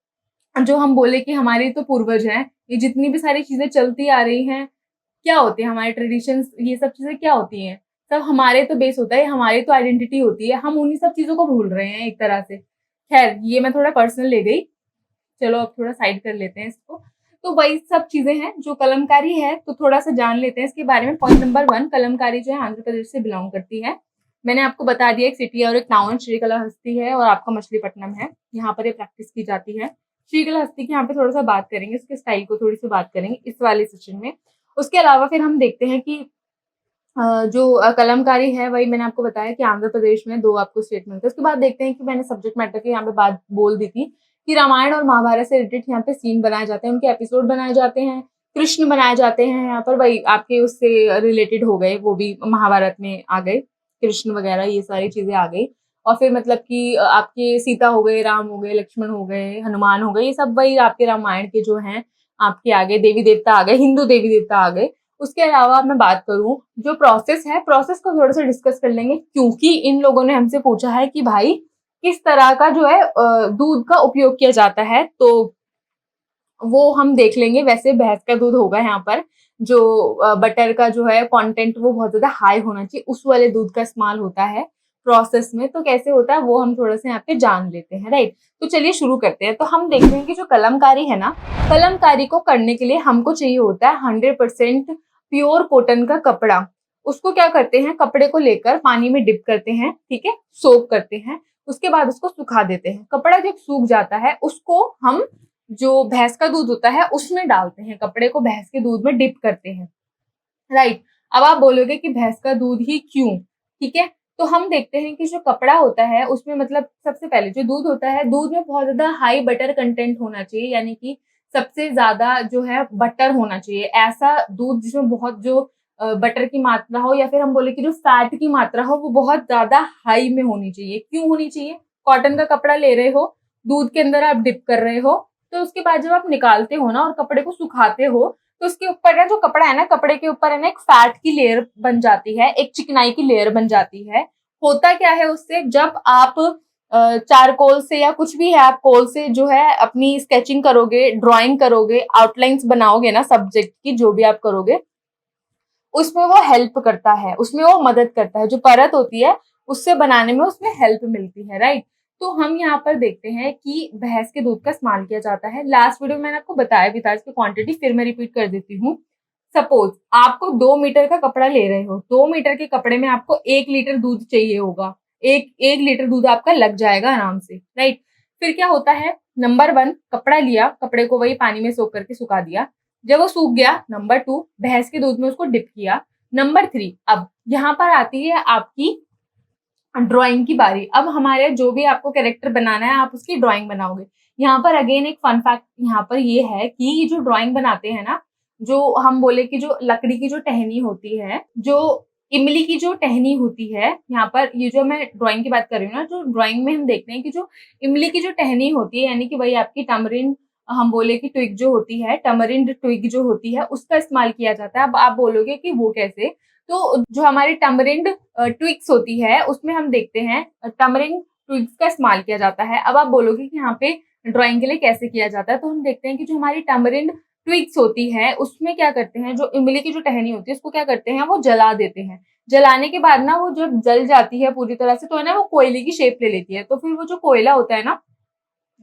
जो हम बोले कि हमारे तो पूर्वज हैं, ये जितनी भी सारी चीजें चलती आ रही हैं, क्या होती है हमारे ट्रेडिशंस, ये सब चीजें क्या होती हैं, सब हमारे तो बेस होता है, हमारी तो आइडेंटिटी होती है। हम उन्हीं सब चीजों को भूल रहे हैं एक तरह से। खैर ये मैं थोड़ा पर्सनल ले गई, चलो अब थोड़ा साइड कर लेते हैं इसको। तो वही सब चीजें हैं जो कलमकारी है, तो थोड़ा सा जान लेते हैं इसके बारे में। पॉइंट नंबर 1, कलमकारी जो है आंध्र प्रदेश से बिलोंग करती है। मैंने आपको बता दिया एक सिटी और एक टाउन श्रीकालाहस्ती है और आपका मछलीपट्टनम है, यहाँ पर ये प्रैक्टिस की जाती है। श्रीकालाहस्ती की यहाँ पे थोड़ा सा बात करेंगे, इसके स्टाइल को थोड़ी सी बात करेंगे इस वाले सेशन में। उसके अलावा फिर हम देखते हैं कि जो कलमकारी है वही मैंने आपको बताया कि आंध्र प्रदेश में 2 आपको स्टेट मिलते हैं। उसके बाद देखते हैं कि मैंने सब्जेक्ट मैटर की यहाँ पे बात बोल दी थी कि रामायण और महाभारत से रिलेटेड यहाँ पे सीन बनाए जाते हैं, उनके एपिसोड बनाए जाते हैं, कृष्ण बनाए जाते हैं यहाँ पर, वही आपके उससे रिलेटेड हो गए, वो भी महाभारत में आ गए, कृष्ण वगैरह ये सारी चीजें आ गई। और फिर मतलब कि आपके सीता हो गए, राम हो गए, लक्ष्मण हो गए, हनुमान हो गए, ये सब वही आपके रामायण के जो हैं आपके आ गए, देवी देवता आ गए, हिंदू देवी देवता आ गए। उसके अलावा मैं बात करूं, जो प्रोसेस है, प्रोसेस को थोड़ा सा डिस्कस कर लेंगे, क्योंकि इन लोगों ने हमसे पूछा है कि भाई किस तरह का जो है दूध का उपयोग किया जाता है, तो वो हम देख लेंगे। वैसे भैंस का दूध होगा यहाँ पर, जो बटर का जो है कंटेंट वो बहुत ज्यादा हाई होना चाहिए, उस वाले दूध का इस्तेमाल होता है प्रोसेस में। तो कैसे होता है वो हम थोड़ा सा यहाँ पे जान लेते हैं, राइट। तो चलिए शुरू करते हैं। तो हम देखते हैं कि जो कलमकारी है ना, कलमकारी को करने के लिए हमको चाहिए होता है 100% प्योर कॉटन का कपड़ा। उसको क्या करते हैं, कपड़े को लेकर पानी में डिप करते हैं, ठीक है, सोक करते हैं, उसके बाद उसको सुखा देते हैं। कपड़ा जब सूख जाता है उसको हम जो भैंस का दूध होता है उसमें डालते हैं, कपड़े को भैंस के दूध में डिप करते हैं, राइट। अब आप बोलोगे कि भैंस का दूध ही क्यों, ठीक है। तो हम देखते हैं कि जो कपड़ा होता है उसमें मतलब सबसे पहले जो दूध होता है, दूध में बहुत ज्यादा हाई बटर कंटेंट होना चाहिए, यानी कि सबसे ज्यादा जो है बटर होना चाहिए। ऐसा दूध जिसमें बहुत जो बटर की मात्रा हो, या फिर हम बोले कि जो फैट की मात्रा हो वो बहुत ज्यादा हाई में होनी चाहिए। क्यों होनी चाहिए, कॉटन का कपड़ा ले रहे हो, दूध के अंदर आप डिप कर रहे हो, तो उसके बाद जब आप निकालते हो ना और कपड़े को सुखाते हो, तो उसके ऊपर ना जो कपड़ा है ना, कपड़े के ऊपर है ना एक फैट की लेयर बन जाती है, एक चिकनाई की लेयर बन जाती है। होता क्या है उससे, जब आप चारकोल से या कुछ भी है, आप कोल से जो है अपनी स्केचिंग करोगे, ड्राइंग करोगे, आउटलाइंस बनाओगे ना सब्जेक्ट की, जो भी आप करोगे उसमें वो हेल्प करता है, उसमें वो मदद करता है। जो परत होती है उससे बनाने में उसमें हेल्प मिलती है, राइट। तो हम यहाँ पर देखते हैं कि भैंस के दूध का इस्तेमाल किया जाता है। लास्ट वीडियो में मैंने आपको बताया भी था इसकी क्वांटिटी, फिर मैं रिपीट कर देती हूँ। सपोज आपको 2 मीटर का कपड़ा ले रहे हो, 2 मीटर के कपड़े में आपको 1 लीटर दूध चाहिए होगा, एक लीटर दूध आपका लग जाएगा आराम से, राइट। फिर क्या होता है, नंबर 1 कपड़ा लिया, कपड़े को वही पानी में सोख करके सुखा दिया, जब वो सूख गया, नंबर 2 भैंस के दूध में उसको डिप किया, नंबर 3 अब यहाँ पर आती है आपकी ड्राइंग की बारी। अब हमारे जो भी आपको कैरेक्टर बनाना है आप उसकी ड्राइंग बनाओगे। यहाँ पर अगेन एक फन फैक्ट यहाँ पर ये है कि जो ड्राइंग बनाते हैं ना, जो हम बोले कि जो लकड़ी की जो टहनी होती है, जो इमली की जो टहनी होती है, यहाँ पर ये जो मैं ड्राइंग की बात कर रही हूँ ना, जो ड्राइंग में हम देखते हैं कि जो इमली की जो टहनी होती है, यानी कि वही आपकी टमरिन हम बोले कि ट्विग जो होती है, टमरिंड ट्विग जो होती है, उसका इस्तेमाल किया जाता है। अब आप बोलोगे कि वो कैसे? तो जो हमारी टमरिंड ट्विग्स होती है, उसमें हम देखते हैं टमरिंड ट्विग्स का इस्तेमाल किया जाता है। अब आप बोलोगे कि यहाँ पे ड्राइंग के लिए कैसे किया जाता है? तो हम देखते हैं कि जो हमारी टमरिंड ट्विग्स होती है, उसमें क्या करते हैं, जो इमली की जो टहनी होती है, उसको क्या करते हैं, वो जला देते हैं। जलाने के बाद ना वो जब जल जाती है पूरी तरह से, तो है ना, वो कोयले की शेप ले लेती है। तो फिर वो जो कोयला होता है ना,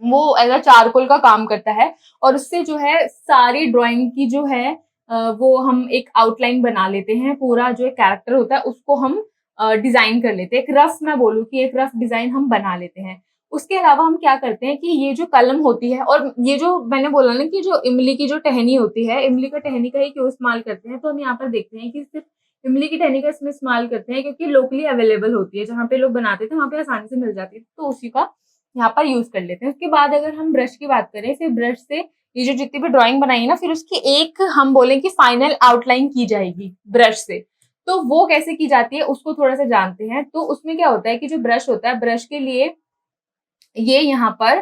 वो एज अ चारकोल का काम करता है, और उससे जो है सारी ड्राइंग की जो है वो हम एक आउटलाइन बना लेते हैं। पूरा जो कैरेक्टर होता है उसको हम डिजाइन कर लेते हैं। एक रफ, मैं बोलूँ कि एक रफ डिजाइन हम बना लेते हैं। उसके अलावा हम क्या करते हैं कि ये जो कलम होती है, और ये जो मैंने बोला ना कि जो इमली की जो टहनी होती है, इमली का टहनी का ही क्यों इस्तेमाल करते हैं, तो हम यहाँ पर देखते हैं कि सिर्फ इमली की टहनी का इसमें इस्तेमाल करते हैं क्योंकि लोकली अवेलेबल होती है। जहाँ पे लोग बनाते थे वहाँ पे आसानी से मिल जाती है, तो उसी का यहाँ पर यूज कर लेते हैं। उसके बाद अगर हम ब्रश की बात करें, फिर ब्रश से ये जो जितनी भी ड्राइंग बनाई है ना, फिर उसकी एक हम बोले कि फाइनल आउटलाइन की जाएगी ब्रश से। तो वो कैसे की जाती है उसको थोड़ा सा जानते हैं। तो उसमें क्या होता है कि जो ब्रश होता है, ब्रश के लिए ये यहाँ पर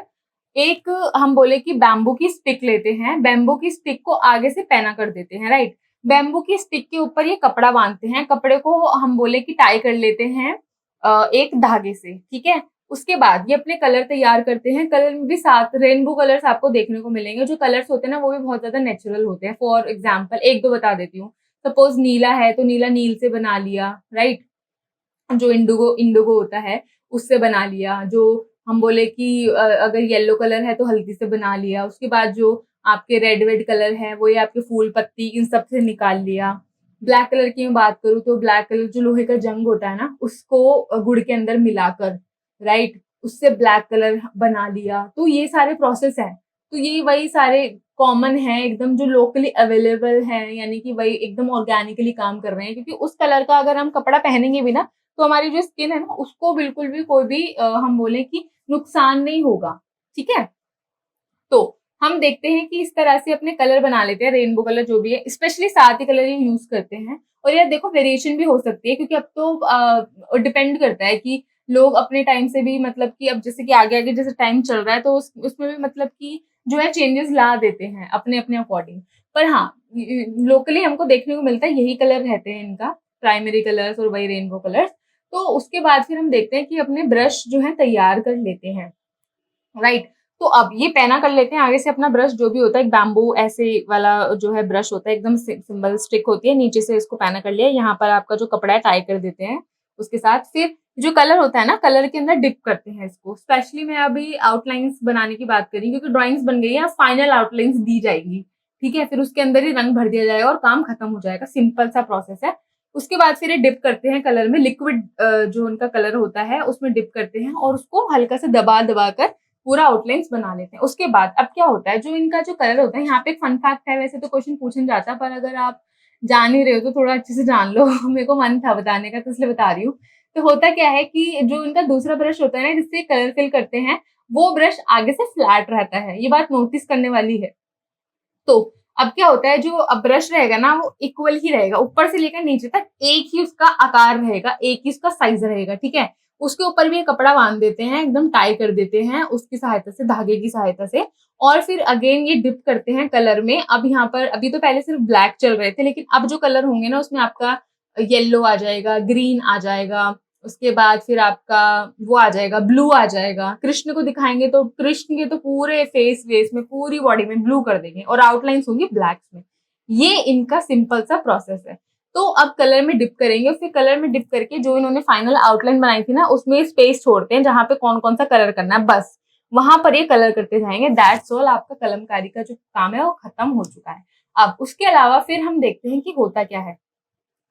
एक हम बोले कि बैम्बू की स्टिक लेते हैं। बैम्बू की स्टिक को आगे से पैना कर देते हैं, राइट। बैम्बू की स्टिक के ऊपर ये कपड़ा बांधते हैं। कपड़े को हम बोले कि टाई कर लेते हैं एक धागे से, ठीक है। उसके बाद ये अपने कलर तैयार करते हैं। कलर में भी 7 रेनबो कलर्स आपको देखने को मिलेंगे। जो कलर्स होते हैं ना, वो भी बहुत ज्यादा नेचुरल होते हैं। फॉर एग्जाम्पल एक दो बता देती हूँ। सपोज नीला है तो नीला नील से बना लिया, राइट। जो इंडिगो इंडिगो होता है उससे बना लिया। जो हम बोले कि अगर येलो कलर है तो हल्दी से बना लिया। उसके बाद जो आपके रेड वेड कलर है, वो ये आपके फूल पत्ती इन सब से निकाल लिया। ब्लैक कलर की मैं बात करूँ तो ब्लैक कलर जो लोहे का जंग होता है ना, उसको गुड़ के अंदर मिलाकर, राइट, उससे ब्लैक कलर बना लिया। तो ये सारे प्रोसेस है। तो ये वही सारे कॉमन है एकदम, जो लोकली अवेलेबल है, यानी कि वही एकदम ऑर्गेनिकली काम कर रहे हैं। क्योंकि उस कलर का अगर हम कपड़ा पहनेंगे भी ना, तो हमारी जो स्किन है ना, उसको बिल्कुल भी कोई भी हम बोले कि नुकसान नहीं होगा, ठीक है। तो हम देखते हैं कि इस तरह से अपने कलर बना लेते हैं, रेनबो कलर जो भी है, स्पेशली 7 ही कलर ही यूज करते हैं। और यार देखो, वेरिएशन भी हो सकती है, क्योंकि अब तो डिपेंड करता है कि लोग अपने टाइम से भी, मतलब कि अब जैसे कि आगे आगे जैसे टाइम चल रहा है, तो उसमें भी मतलब कि जो है चेंजेस ला देते हैं अपने अपने अकॉर्डिंग। पर हाँ, लोकली हमको देखने को मिलता है यही कलर रहते हैं इनका, प्राइमरी कलर्स और वही रेनबो कलर्स। तो उसके बाद फिर हम देखते हैं कि अपने ब्रश जो है तैयार कर लेते हैं, राइट। तो अब ये पैना कर लेते हैं आगे से अपना ब्रश जो भी होता है। एक बैम्बू ऐसे वाला जो है ब्रश होता है, एकदम सिंबल स्टिक होती है, नीचे से इसको पैना कर लिया। यहाँ पर आपका जो कपड़ा है टाई कर देते हैं। उसके साथ फिर जो कलर होता है ना, कलर के अंदर डिप करते हैं इसको। स्पेशली मैं अभी आउटलाइंस बनाने की बात करी, क्योंकि ड्राइंग्स बन गई है, फाइनल आउटलाइंस दी जाएगी, ठीक है। फिर उसके अंदर ही रंग भर दिया जाएगा और काम खत्म हो जाएगा। सिंपल सा प्रोसेस है। उसके बाद फिर ये डिप करते हैं कलर में, लिक्विड जो उनका कलर होता है उसमें डिप करते हैं, और उसको हल्का से दबा दबा कर पूरा आउटलाइंस बना लेते हैं। उसके बाद अब क्या होता है, जो इनका जो कलर होता है, यहाँ पे एक फन फैक्ट है, वैसे तो क्वेश्चन पूछा जाता, पर अगर आप जान ही रहे हो तो थोड़ा अच्छे से जान लो। मेरे को मन था बताने का, तो इसलिए बता रही हूँ। तो होता क्या है कि जो इनका दूसरा ब्रश होता है ना, जिससे कलर फिल करते हैं, वो ब्रश आगे से फ्लैट रहता है। ये बात नोटिस करने वाली है। तो अब क्या होता है, जो अब ब्रश रहेगा ना, वो इक्वल ही रहेगा, ऊपर से लेकर नीचे तक एक ही उसका आकार रहेगा, एक ही उसका साइज रहेगा, ठीक है। उसके ऊपर भी ये कपड़ा बांध देते हैं, एकदम टाई कर देते हैं उसकी सहायता से, धागे की सहायता से। और फिर अगेन ये डिप करते हैं कलर में। अब यहाँ पर अभी तो पहले सिर्फ ब्लैक चल रहे थे, लेकिन अब जो कलर होंगे ना, उसमें आपका येलो आ जाएगा, ग्रीन आ जाएगा। उसके बाद फिर आपका वो आ जाएगा, ब्लू आ जाएगा। कृष्ण को दिखाएंगे तो कृष्ण के तो पूरे फेस वेस में, पूरी बॉडी में ब्लू कर देंगे, और आउटलाइंस होंगी ब्लैक में। ये इनका सिंपल सा प्रोसेस है। तो अब कलर में डिप करेंगे, फिर कलर में डिप करके जो इन्होंने फाइनल आउटलाइन बनाई थी ना, उसमें स्पेस छोड़ते हैं जहां पे कौन कौन सा कलर करना है, बस वहां पर ये कलर करते जाएंगे। दैट्स ऑल, आपका कलमकारी का जो काम है वो खत्म हो चुका है। अब उसके अलावा फिर हम देखते हैं कि होता क्या है।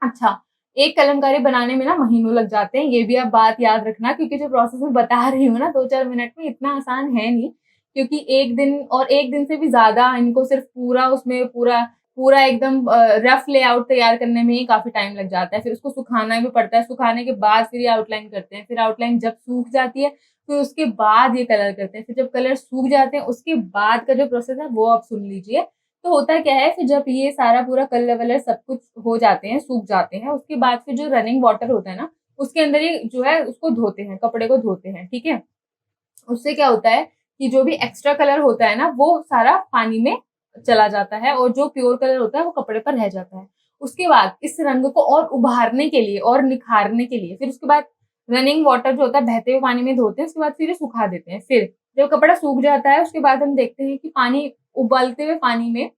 अच्छा, एक कलमकारी बनाने में ना महीनों लग जाते हैं, ये भी आप बात याद रखना, क्योंकि जो प्रोसेस मैं बता रही हूँ ना 2-4 मिनट में, इतना आसान है नहीं। क्योंकि एक दिन और एक दिन से भी ज्यादा इनको सिर्फ पूरा उसमें पूरा पूरा एकदम रफ लेआउट तैयार करने में ही काफी टाइम लग जाता है। फिर उसको सुखाना भी पड़ता है, सुखाने के बाद फिर ये आउटलाइन करते हैं। फिर आउटलाइन जब सूख जाती है, फिर उसके बाद ये कलर करते हैं। फिर जब कलर सूख जाते हैं, उसके बाद का जो प्रोसेस है वो आप सुन लीजिए। तो होता क्या है, फिर जब ये सारा पूरा कलर वलर सब कुछ हो जाते हैं, सूख जाते हैं, उसके बाद फिर जो रनिंग वाटर होता है ना, उसके अंदर ये जो है उसको धोते हैं, कपड़े को धोते हैं, ठीक है। उससे क्या होता है कि जो भी एक्स्ट्रा कलर होता है ना वो सारा पानी में चला जाता है और जो प्योर कलर होता है वो कपड़े पर रह जाता है। उसके बाद इस रंग को और उभारने के लिए और निखारने के लिए फिर उसके बाद रनिंग वाटर जो होता है बहते हुए पानी में धोते हैं, उसके बाद फिर सुखा देते हैं। फिर जब कपड़ा सूख जाता है उसके बाद हम देखते हैं कि पानी उबलते हुए पानी में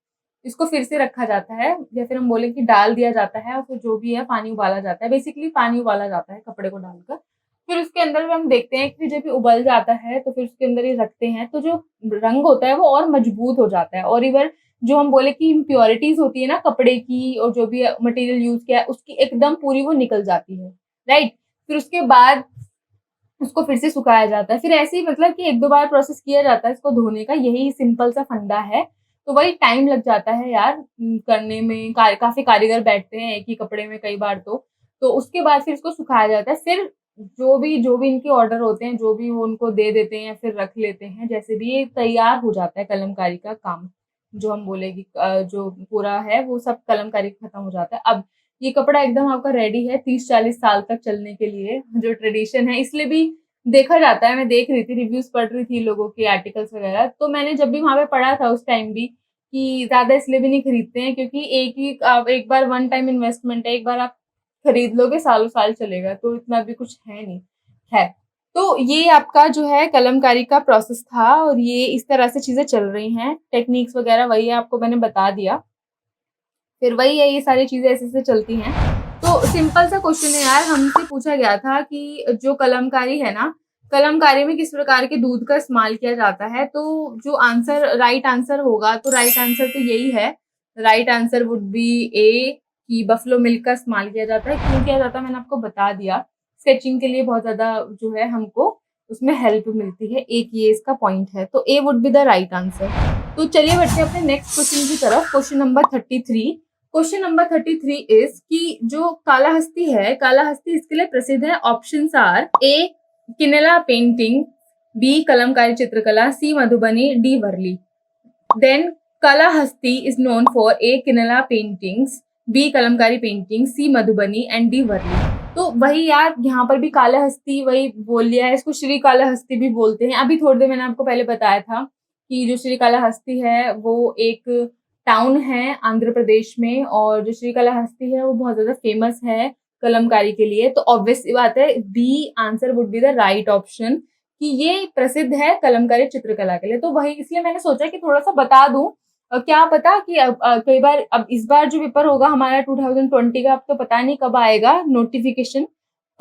इसको फिर से रखा जाता है या फिर हम बोले कि डाल दिया जाता है और फिर जो भी है पानी उबाला जाता है। बेसिकली पानी उबाला जाता है कपड़े को डालकर। फिर उसके अंदर भी हम देखते हैं कि जब ये उबल जाता है तो फिर उसके अंदर ये रखते हैं तो जो रंग होता है वो और मजबूत हो जाता है और इवन जो हम बोले कि इम्प्योरिटीज होती है ना कपड़े की और जो भी मटेरियल यूज किया है उसकी एकदम पूरी वो निकल जाती है, राइट। फिर उसके बाद उसको फिर से सुखाया जाता है। फिर ऐसे ही मतलब कि 1-2 बार प्रोसेस किया जाता है इसको धोने का, यही सिंपल सा फंडा है। तो वही टाइम लग जाता है यार करने में, काफ़ी कारीगर बैठते हैं एक ही कपड़े में कई बार तो। तो उसके बाद फिर इसको सुखाया जाता है। फिर जो भी इनके ऑर्डर होते हैं, जो भी वो उनको दे देते हैं या फिर रख लेते हैं, जैसे भी ये तैयार हो जाता है कलमकारी का काम। जो हम बोले कि जो पूरा है वो सब कलमकारी खत्म हो जाता है। अब ये कपड़ा एकदम आपका रेडी है 30-40 साल तक चलने के लिए, जो ट्रेडिशन है इसलिए भी देखा जाता है। मैं देख रही थी, रिव्यूज़ पढ़ रही थी लोगों के आर्टिकल्स वगैरह, तो मैंने जब भी वहाँ पे पढ़ा था उस टाइम भी कि ज़्यादा इसलिए भी नहीं खरीदते हैं क्योंकि एक बार वन टाइम इन्वेस्टमेंट है, एक बार आप खरीद लोगे सालों-साल चलेगा, तो इतना भी कुछ है नहीं। है। तो ये आपका जो है कलमकारी का प्रोसेस था और ये इस तरह से चीज़ें चल रही हैं। टेक्निक्स वगैरह वही आपको मैंने बता दिया। फिर वही है, ये सारी चीज़ें ऐसे-ऐसे चलती हैं। तो सिंपल सा क्वेश्चन है यार, हमसे पूछा गया था कि जो कलमकारी है ना, कलमकारी में किस प्रकार के दूध का इस्तेमाल किया जाता है? तो जो राइट आंसर होगा, तो राइट आंसर तो यही है। राइट आंसर वुड बी ए कि बफेलो मिल्क का इस्तेमाल किया जाता है। क्यों किया जाता है मैंने आपको बता दिया। स्केचिंग के लिए बहुत ज़्यादा जो है हमको उसमें हेल्प मिलती है। एक ये इसका पॉइंट है। तो A would be the right answer. तो चलिए बढ़ते हैं अपने नेक्स्ट क्वेश्चन की तरफ। Question number 33। Question number 33 is कि जो कालाहस्ती है, कालाहस्ती इसके लिए प्रसिद्ध है। ऑप्शंस आर ए किनेला पेंटिंग, बी कलमकारी चित्रकला, C Madhubani, D Warli. Then Kalahasti is known for A किनेला paintings, B Kalamkari painting, C Madhubani and D Warli. तो वही यार, यहाँ पर भी कालाहस्ती वही बोल लिया है, इसको श्री कालाहस्ती भी बोलते हैं। अभी थोड़ी देर मैंने आपको पहले बताया था कि जो श्री कालाहस्ती है वो एक टाउन है आंध्र प्रदेश में और जो श्री कालाहस्ती है वो बहुत ज्यादा फेमस है कलमकारी के लिए। तो ऑब्वियस सी बात है B answer would be the right option कि ये प्रसिद्ध है कलमकारी चित्रकला के लिए। तो वही इसलिए मैंने सोचा कि थोड़ा सा बता दूं। क्या पता कि कई बार अब इस बार जो पेपर होगा हमारा 2020 का, अब तो पता नहीं कब आएगा नोटिफिकेशन,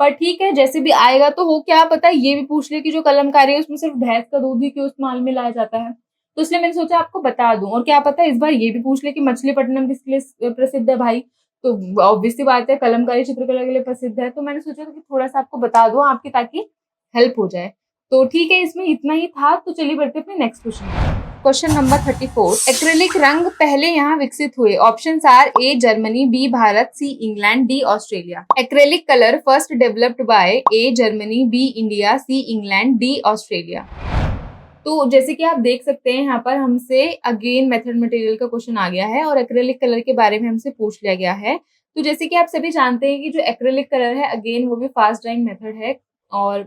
पर ठीक है जैसे भी आएगा तो हो, क्या पता ये भी पूछ ले कि जो कलमकारी है उसमें सिर्फ भैंस का दूध ही क्यों इस्तेमाल में लाया जाता है। तो इसलिए मैंने सोचा आपको बता दूं। और क्या पता इस बार ये भी पूछ ले कि मछलीपट्टनम किसके लिए प्रसिद्ध है भाई। तो ऑब्वियस सी बात है कलमकारी चित्रकला के लिए प्रसिद्ध है। तो मैंने सोचा कि थोड़ा सा आपको बता दूं आपकी, ताकि हेल्प हो जाए। तो ठीक है, इसमें इतना ही था। तो चलिए बढ़ते अपने next question. Question number 34। Acrylic रंग पहले यहाँ विकसित हुए। Options are A Germany, B Bharat, C England, D Australia. Acrylic colour first developed by A Germany, B India, C England, D Australia. तो जैसे कि आप देख सकते हैं यहाँ पर हमसे अगेन मेथड मटेरियल का क्वेश्चन आ गया है और एक्रेलिक कलर के बारे में हमसे पूछ लिया गया है। तो जैसे कि आप सभी जानते हैं कि जो एक्रेलिक कलर है अगेन वो भी फास्ट ड्राइंग मेथड है और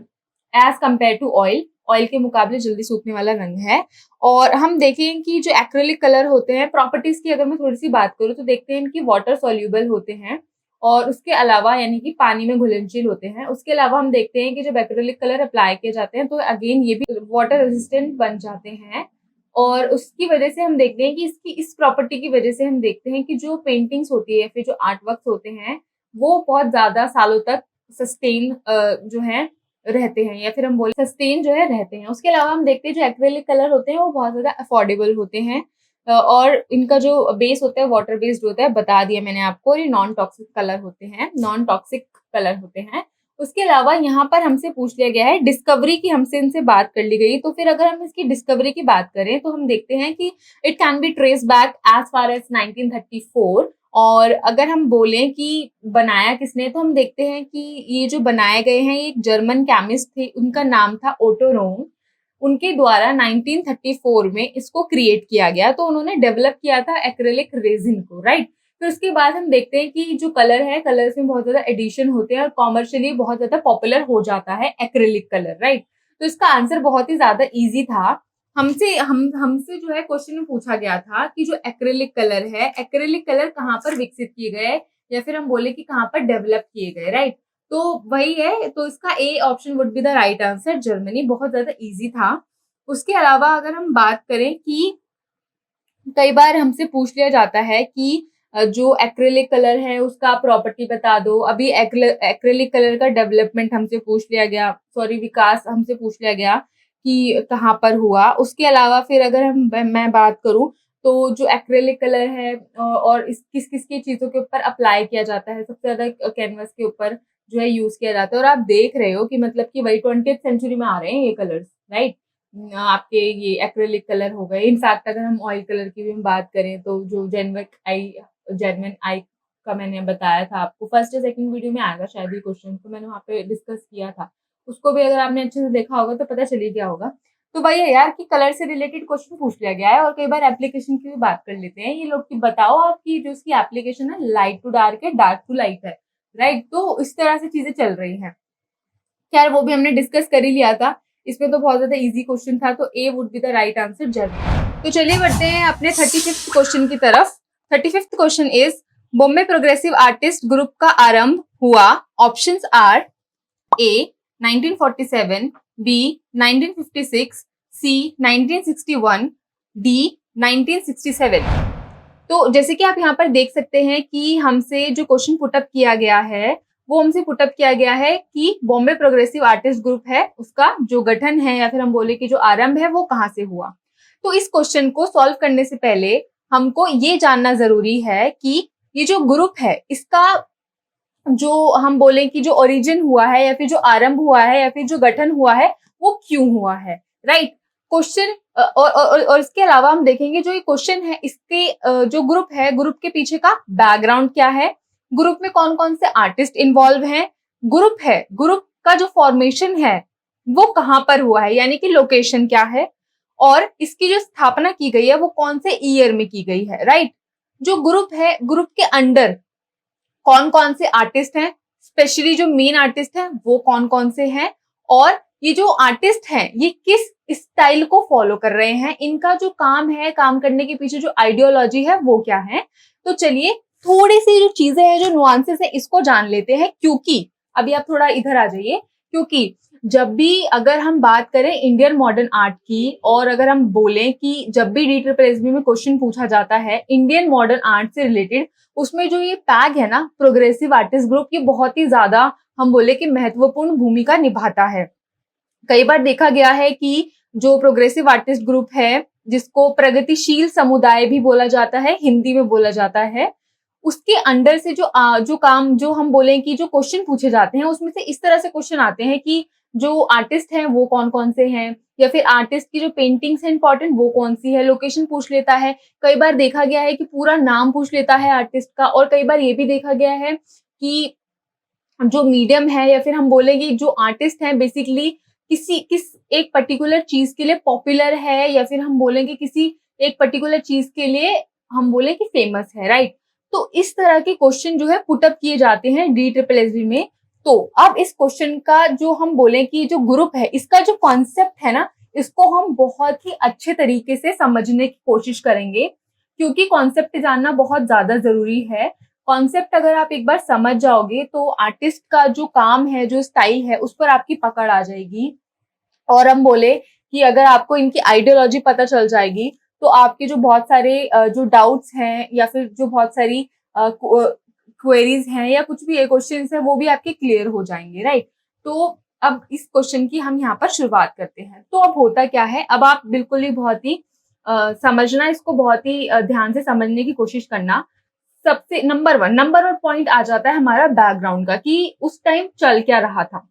एज कम्पेयर टू ऑयल के मुकाबले जल्दी सूखने वाला रंग है। और हम देखें कि जो एक्रेलिक कलर होते हैं, प्रॉपर्टीज की अगर मैं थोड़ी सी बात करूँ तो देखते हैं कि वाटर सॉल्यूबल होते हैं और उसके अलावा यानी कि पानी में घुलनशील होते हैं। उसके अलावा हम देखते हैं कि जब एक्रेलिक कलर अप्लाई किए जाते हैं तो अगेन ये भी वाटर रेजिस्टेंट बन जाते हैं। और उसकी वजह से हम देखते हैं कि इसकी इस प्रॉपर्टी की वजह से हम देखते हैं कि जो पेंटिंग्स होती है फिर जो आर्ट वर्क्स होते हैं वो बहुत ज्यादा सालों तक सस्टेन जो है रहते हैं, या फिर हम बोले सस्टेन जो है रहते हैं। उसके अलावा हम देखते हैं जो एक्रेलिक कलर होते हैं वो बहुत ज्यादा अफोर्डेबल होते हैं और इनका जो बेस होता है वाटर बेस्ड होता है, बता दिया मैंने आपको। और ये नॉन टॉक्सिक कलर होते हैं, नॉन टॉक्सिक कलर होते हैं। उसके अलावा यहाँ पर हमसे पूछ लिया गया है डिस्कवरी की, हमसे इनसे बात कर ली गई। तो फिर अगर हम इसकी डिस्कवरी की बात करें तो हम देखते हैं कि it can be trace back as far as 1934। और अगर हम बोलें कि बनाया किसने, तो हम देखते हैं कि ये जो बनाए गए हैं ये एक जर्मन केमिस्ट थे, उनका नाम था ओटो रोम। उनके द्वारा 1934 में इसको क्रिएट किया गया। तो उन्होंने डेवलप किया था एक्रेलिक रेजिन को, राइट। फिर उसके बाद हम देखते हैं कि जो कलर है, कलर्स में बहुत ज्यादा एडिशन होते हैं और कॉमर्शियली बहुत ज्यादा पॉपुलर हो जाता है एक्रेलिक कलर, राइट। तो इसका आंसर बहुत ही ज्यादा इजी था हमसे जो है क्वेश्चन में पूछा गया था कि जो एक्रेलिक कलर है, एक्रेलिक कलर कहाँ पर विकसित किए गए या फिर हम बोले कि कहाँ पर डेवलप किए गए, राइट। तो वही है, तो इसका A option would be the right answer, Germany. बहुत ज्यादा इजी था। उसके अलावा अगर हम बात करें कि कई बार हमसे पूछ लिया जाता है कि जो एक्रेलिक कलर है उसका प्रॉपर्टी बता दो। अभी एक्रेलिक कलर का डेवलपमेंट हमसे पूछ लिया गया, सॉरी विकास हमसे पूछ लिया गया कि कहाँ पर हुआ। उसके अलावा फिर अगर मैं बात करूं तो जो एक्रेलिक कलर है और इस किस किस की चीजों के ऊपर अप्लाई किया जाता है, सबसे ज्यादा कैनवस के ऊपर जो है यूज किया जाता है। और आप देख रहे हो कि मतलब कि वही 20th सेंचुरी में आ रहे हैं ये कलर्स, राइट। आपके ये एक्रेलिक कलर हो गए। इनफैक्ट अगर हम ऑयल कलर की भी हम बात करें तो जो जेन्युइन आई का मैंने बताया था आपको, फर्स्ट या सेकंड वीडियो में आएगा शायद ये क्वेश्चन, तो मैंने वहाँ पे डिस्कस किया था। उसको भी अगर आपने अच्छे से देखा होगा तो पता चल ही गया होगा। तो वही है यार कि कलर से रिलेटेड क्वेश्चन पूछ लिया गया है। और कई बार एप्लीकेशन की भी बात कर लेते हैं ये लोग कि बताओ आपकी जो इसकी एप्लीकेशन है लाइट टू डार्क है, डार्क टू लाइट है, राइट। तो इस तरह से चीजें चल रही हैं। खैर वो भी हमने डिस्कस कर ही लिया था। इसमें तो बहुत ज्यादा इजी क्वेश्चन था, तो A would be the right answer, Germany. तो चलिए बढ़ते हैं अपने 35th क्वेश्चन की तरफ। 35th question is Bombay progressive artist group का आरंभ हुआ। Options are A 1947, B 1956, C 1961, D 1967। तो जैसे कि आप यहाँ पर देख सकते हैं कि हमसे जो क्वेश्चन पुटअप किया गया है वो हमसे पुटअप किया गया है कि बॉम्बे प्रोग्रेसिव आर्टिस्ट ग्रुप है उसका जो गठन है या फिर हम बोले कि जो आरंभ है वो कहाँ से हुआ। तो इस क्वेश्चन को सॉल्व करने से पहले हमको ये जानना जरूरी है कि ये जो ग्रुप है इसका जो हम बोले कि जो ओरिजिन हुआ है या फिर जो आरंभ हुआ है या फिर जो गठन हुआ है वो क्यों हुआ है, राइट। क्वेश्चन और इसके अलावा हम देखेंगे जो ये क्वेश्चन है इसके जो ग्रुप है, ग्रुप के पीछे का बैकग्राउंड क्या है, ग्रुप में कौन कौन से आर्टिस्ट इन्वॉल्व हैं, ग्रुप है, ग्रुप का जो फॉर्मेशन है वो कहाँ पर हुआ है यानी कि लोकेशन क्या है, और इसकी जो स्थापना की गई है वो कौन से ईयर में की गई है, राइट। जो ग्रुप है, ग्रुप के अंडर कौन कौन से आर्टिस्ट हैं, स्पेशली जो मेन आर्टिस्ट हैं वो कौन कौन से हैं, और ये जो आर्टिस्ट हैं ये किस स्टाइल को फॉलो कर रहे हैं, इनका जो काम है, काम करने के पीछे जो आइडियोलॉजी है वो क्या है। तो चलिए थोड़ी सी जो चीजें हैं, जो नुआंसेस है इसको जान लेते हैं। क्योंकि अभी आप थोड़ा इधर आ जाइए, क्योंकि जब भी अगर हम बात करें इंडियन मॉडर्न आर्ट की और अगर हम बोलें कि जब भी DSSB में क्वेश्चन पूछा जाता है इंडियन मॉडर्न आर्ट से रिलेटेड, उसमें जो ये टैग है ना प्रोग्रेसिव आर्टिस्ट ग्रुप, ये बहुत ही ज्यादा हम बोले कि महत्वपूर्ण भूमिका निभाता है। कई बार देखा गया है कि जो प्रोग्रेसिव आर्टिस्ट ग्रुप है जिसको प्रगतिशील समुदाय भी बोला जाता है, हिंदी में बोला जाता है, उसके अंडर से जो काम जो हम बोले कि जो क्वेश्चन पूछे जाते हैं उसमें से इस तरह से क्वेश्चन आते हैं कि जो आर्टिस्ट हैं वो कौन कौन से हैं, या फिर आर्टिस्ट की जो पेंटिंग्स है इंपॉर्टेंट वो कौन सी है, लोकेशन पूछ लेता है। कई बार देखा गया है कि पूरा नाम पूछ लेता है आर्टिस्ट का, और कई बार ये भी देखा गया है कि जो मीडियम है या फिर हम बोलेंगे जो आर्टिस्ट है बेसिकली किस एक पर्टिकुलर चीज के लिए पॉपुलर है, या फिर हम बोलेंगे किसी एक पर्टिकुलर चीज के लिए हम बोले कि फेमस है, राइट। तो इस तरह के क्वेश्चन जो है पुटअप किए जाते हैं DSSB में। तो अब इस क्वेश्चन का जो हम बोले कि जो ग्रुप है इसका जो कॉन्सेप्ट है ना, इसको हम बहुत ही अच्छे तरीके से समझने की कोशिश करेंगे, क्योंकि कॉन्सेप्ट जानना बहुत ज्यादा जरूरी है। कॉन्सेप्ट अगर आप एक बार समझ जाओगे तो आर्टिस्ट का जो काम है, जो स्टाइल है, उस पर आपकी पकड़ आ जाएगी। और हम बोले कि अगर आपको इनकी आइडियोलॉजी पता चल जाएगी तो आपके जो बहुत सारे जो डाउट्स हैं या फिर जो बहुत सारी क्वेरीज हैं या कुछ भी क्वेश्चंस है वो भी आपके क्लियर हो जाएंगे, राइट। तो अब इस क्वेश्चन की हम यहाँ पर शुरुआत करते हैं। तो अब होता क्या है, अब आप बिल्कुल ही बहुत ही समझना, इसको बहुत ही ध्यान से समझने की कोशिश करना। सबसे नंबर वन पॉइंट आ जाता है हमारा बैकग्राउंड का कि उस टाइम चल क्या रहा था।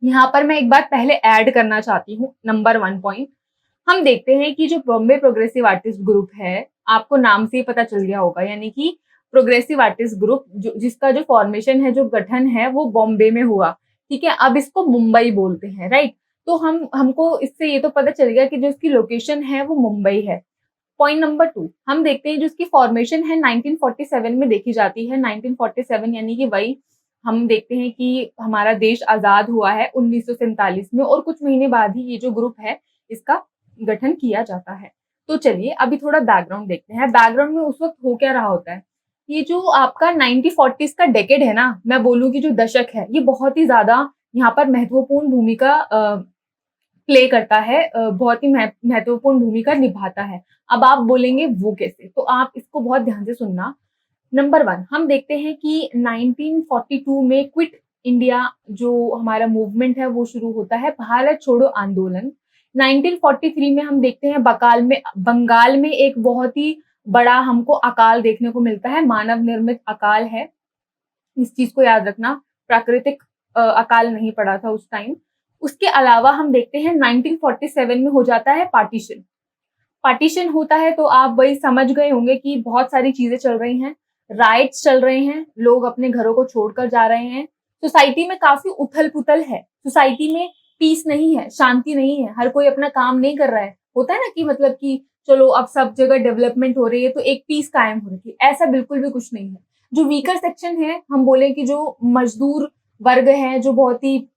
यहाँ पर मैं एक बात पहले ऐड करना चाहती हूँ। नंबर 1 पॉइंट हम देखते हैं कि जो बॉम्बे प्रोग्रेसिव आर्टिस्ट ग्रुप है, आपको नाम से ही पता चल गया होगा, यानी कि प्रोग्रेसिव आर्टिस्ट ग्रुप जिसका जो फॉर्मेशन है, जो गठन है वो बॉम्बे में हुआ, ठीक है। अब इसको मुंबई बोलते हैं, राइट। तो हमको इससे ये तो पता चल गया कि जो इसकी लोकेशन है वो मुंबई है। पॉइंट नंबर 2 हम देखते हैं जो इसकी फॉर्मेशन है 1947 में देखी जाती है। 1947 यानी कि वही हम देखते हैं कि हमारा देश आजाद हुआ है 1947 में, और कुछ महीने बाद ही ये जो ग्रुप है इसका गठन किया जाता है। तो चलिए अभी थोड़ा बैकग्राउंड देखते हैं। बैकग्राउंड में उस वक्त हो क्या रहा होता है, ये जो आपका 1940s का डेकेड है ना, मैं बोलूँ कि जो दशक है, ये बहुत ही ज्यादा यहाँ पर महत्वपूर्ण भूमिका प्ले करता है, बहुत ही महत्वपूर्ण भूमिका निभाता है। अब आप बोलेंगे वो कैसे, तो आप इसको बहुत ध्यान से सुनना। नंबर वन, हम देखते हैं कि 1942 में क्विट इंडिया जो हमारा मूवमेंट है वो शुरू होता है, भारत छोड़ो आंदोलन। 1943 में हम देखते हैं बंगाल में एक बहुत ही बड़ा हमको अकाल देखने को मिलता है, मानव निर्मित अकाल है, इस चीज को याद रखना, प्राकृतिक अकाल नहीं पड़ा था उस टाइम। उसके अलावा हम देखते हैं 1947 में हो जाता है पार्टीशन। पार्टीशन होता है तो आप वही समझ गए होंगे कि बहुत सारी चीजें चल रही हैं, राइट्स चल रहे हैं, लोग अपने घरों को छोड़कर जा रहे हैं, सोसाइटी में काफी उथल पुथल है, सोसाइटी में पीस नहीं है, शांति नहीं है, हर कोई अपना काम नहीं कर रहा है। होता है ना कि मतलब कि चलो अब सब जगह डेवलपमेंट हो रही है तो एक पीस कायम हो रही है, ऐसा बिल्कुल भी कुछ नहीं है। जो वीकर सेक्शन है, हम बोले कि जो मजदूर वर्ग है, जो बहुत ही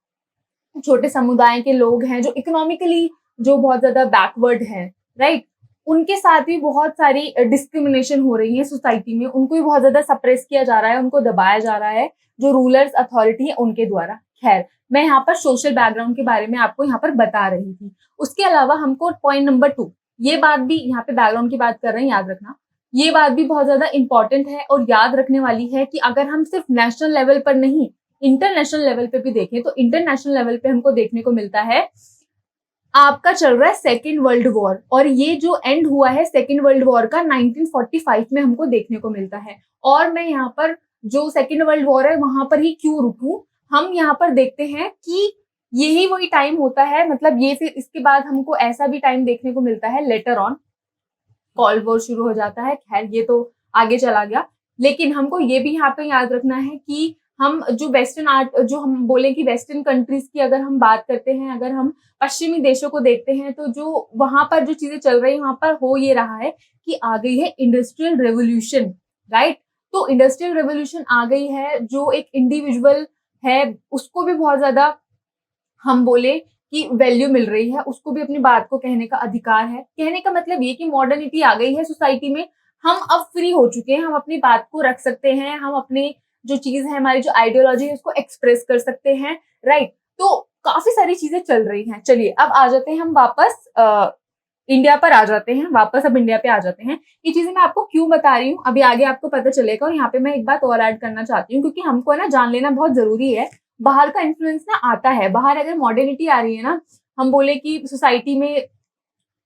छोटे समुदाय के लोग हैं, जो इकोनॉमिकली जो बहुत ज्यादा बैकवर्ड है, राइट, उनके साथ भी बहुत सारी डिस्क्रिमिनेशन हो रही है सोसाइटी में, उनको भी बहुत ज्यादा सप्रेस किया जा रहा है, उनको दबाया जा रहा है जो रूलर्स अथॉरिटी है उनके द्वारा। खैर, मैं यहाँ पर सोशल बैकग्राउंड के बारे में आपको यहाँ पर बता रही थी। उसके अलावा हमको पॉइंट नंबर 2, ये बात भी यहाँ पे बैकग्राउंड की बात कर रहे हैं, याद रखना, ये बात भी बहुत ज्यादा इंपॉर्टेंट है और याद रखने वाली है कि अगर हम सिर्फ नेशनल लेवल पर नहीं, इंटरनेशनल लेवल पे भी देखें तो इंटरनेशनल लेवल पे हमको देखने को मिलता है आपका चल रहा है सेकेंड वर्ल्ड वॉर, और ये जो एंड हुआ है सेकेंड वर्ल्ड वॉर का 1945 में हमको देखने को मिलता है। और मैं यहाँ पर जो सेकेंड वर्ल्ड वॉर है वहां पर ही क्यों रुकूं, हम यहाँ पर देखते हैं कि यही वही टाइम होता है, मतलब ये फिर इसके बाद हमको ऐसा भी टाइम देखने को मिलता है लेटर ऑन, कोल्ड वॉर शुरू हो जाता है। खैर ये तो आगे चला गया, लेकिन हमको ये भी यहाँ पे याद रखना है कि हम जो वेस्टर्न आर्ट, जो हम बोले कि वेस्टर्न कंट्रीज की अगर हम बात करते हैं, अगर हम पश्चिमी देशों को देखते हैं, तो जो वहां पर जो चीजें चल रही है वहां पर हो ये रहा है कि आ गई है इंडस्ट्रियल रेवोल्यूशन, राइट। तो इंडस्ट्रियल रेवोल्यूशन आ गई है, जो एक इंडिविजुअल है उसको भी बहुत ज्यादा हम बोले कि वैल्यू मिल रही है, उसको भी अपनी बात को कहने का अधिकार है। कहने का मतलब ये कि मॉडर्निटी आ गई है सोसाइटी में, हम अब फ्री हो चुके हैं, हम अपनी बात को रख सकते हैं, हम अपने जो चीज है, हमारी जो आइडियोलॉजी है उसको एक्सप्रेस कर सकते हैं, राइट। तो काफी सारी चीजें चल रही हैं। चलिए अब आ जाते हैं हम वापस इंडिया पर आ जाते हैं, वापस अब इंडिया पे आ जाते हैं। ये चीजें मैं आपको क्यों बता रही हूँ अभी आगे आपको पता चलेगा। और यहाँ पे मैं एक बात और ऐड करना चाहती हूँ, क्योंकि हमको ना जान लेना बहुत जरूरी है, बाहर का इन्फ्लुएंस ना आता है, बाहर अगर मॉडर्निटी आ रही है ना, हम बोले कि सोसाइटी में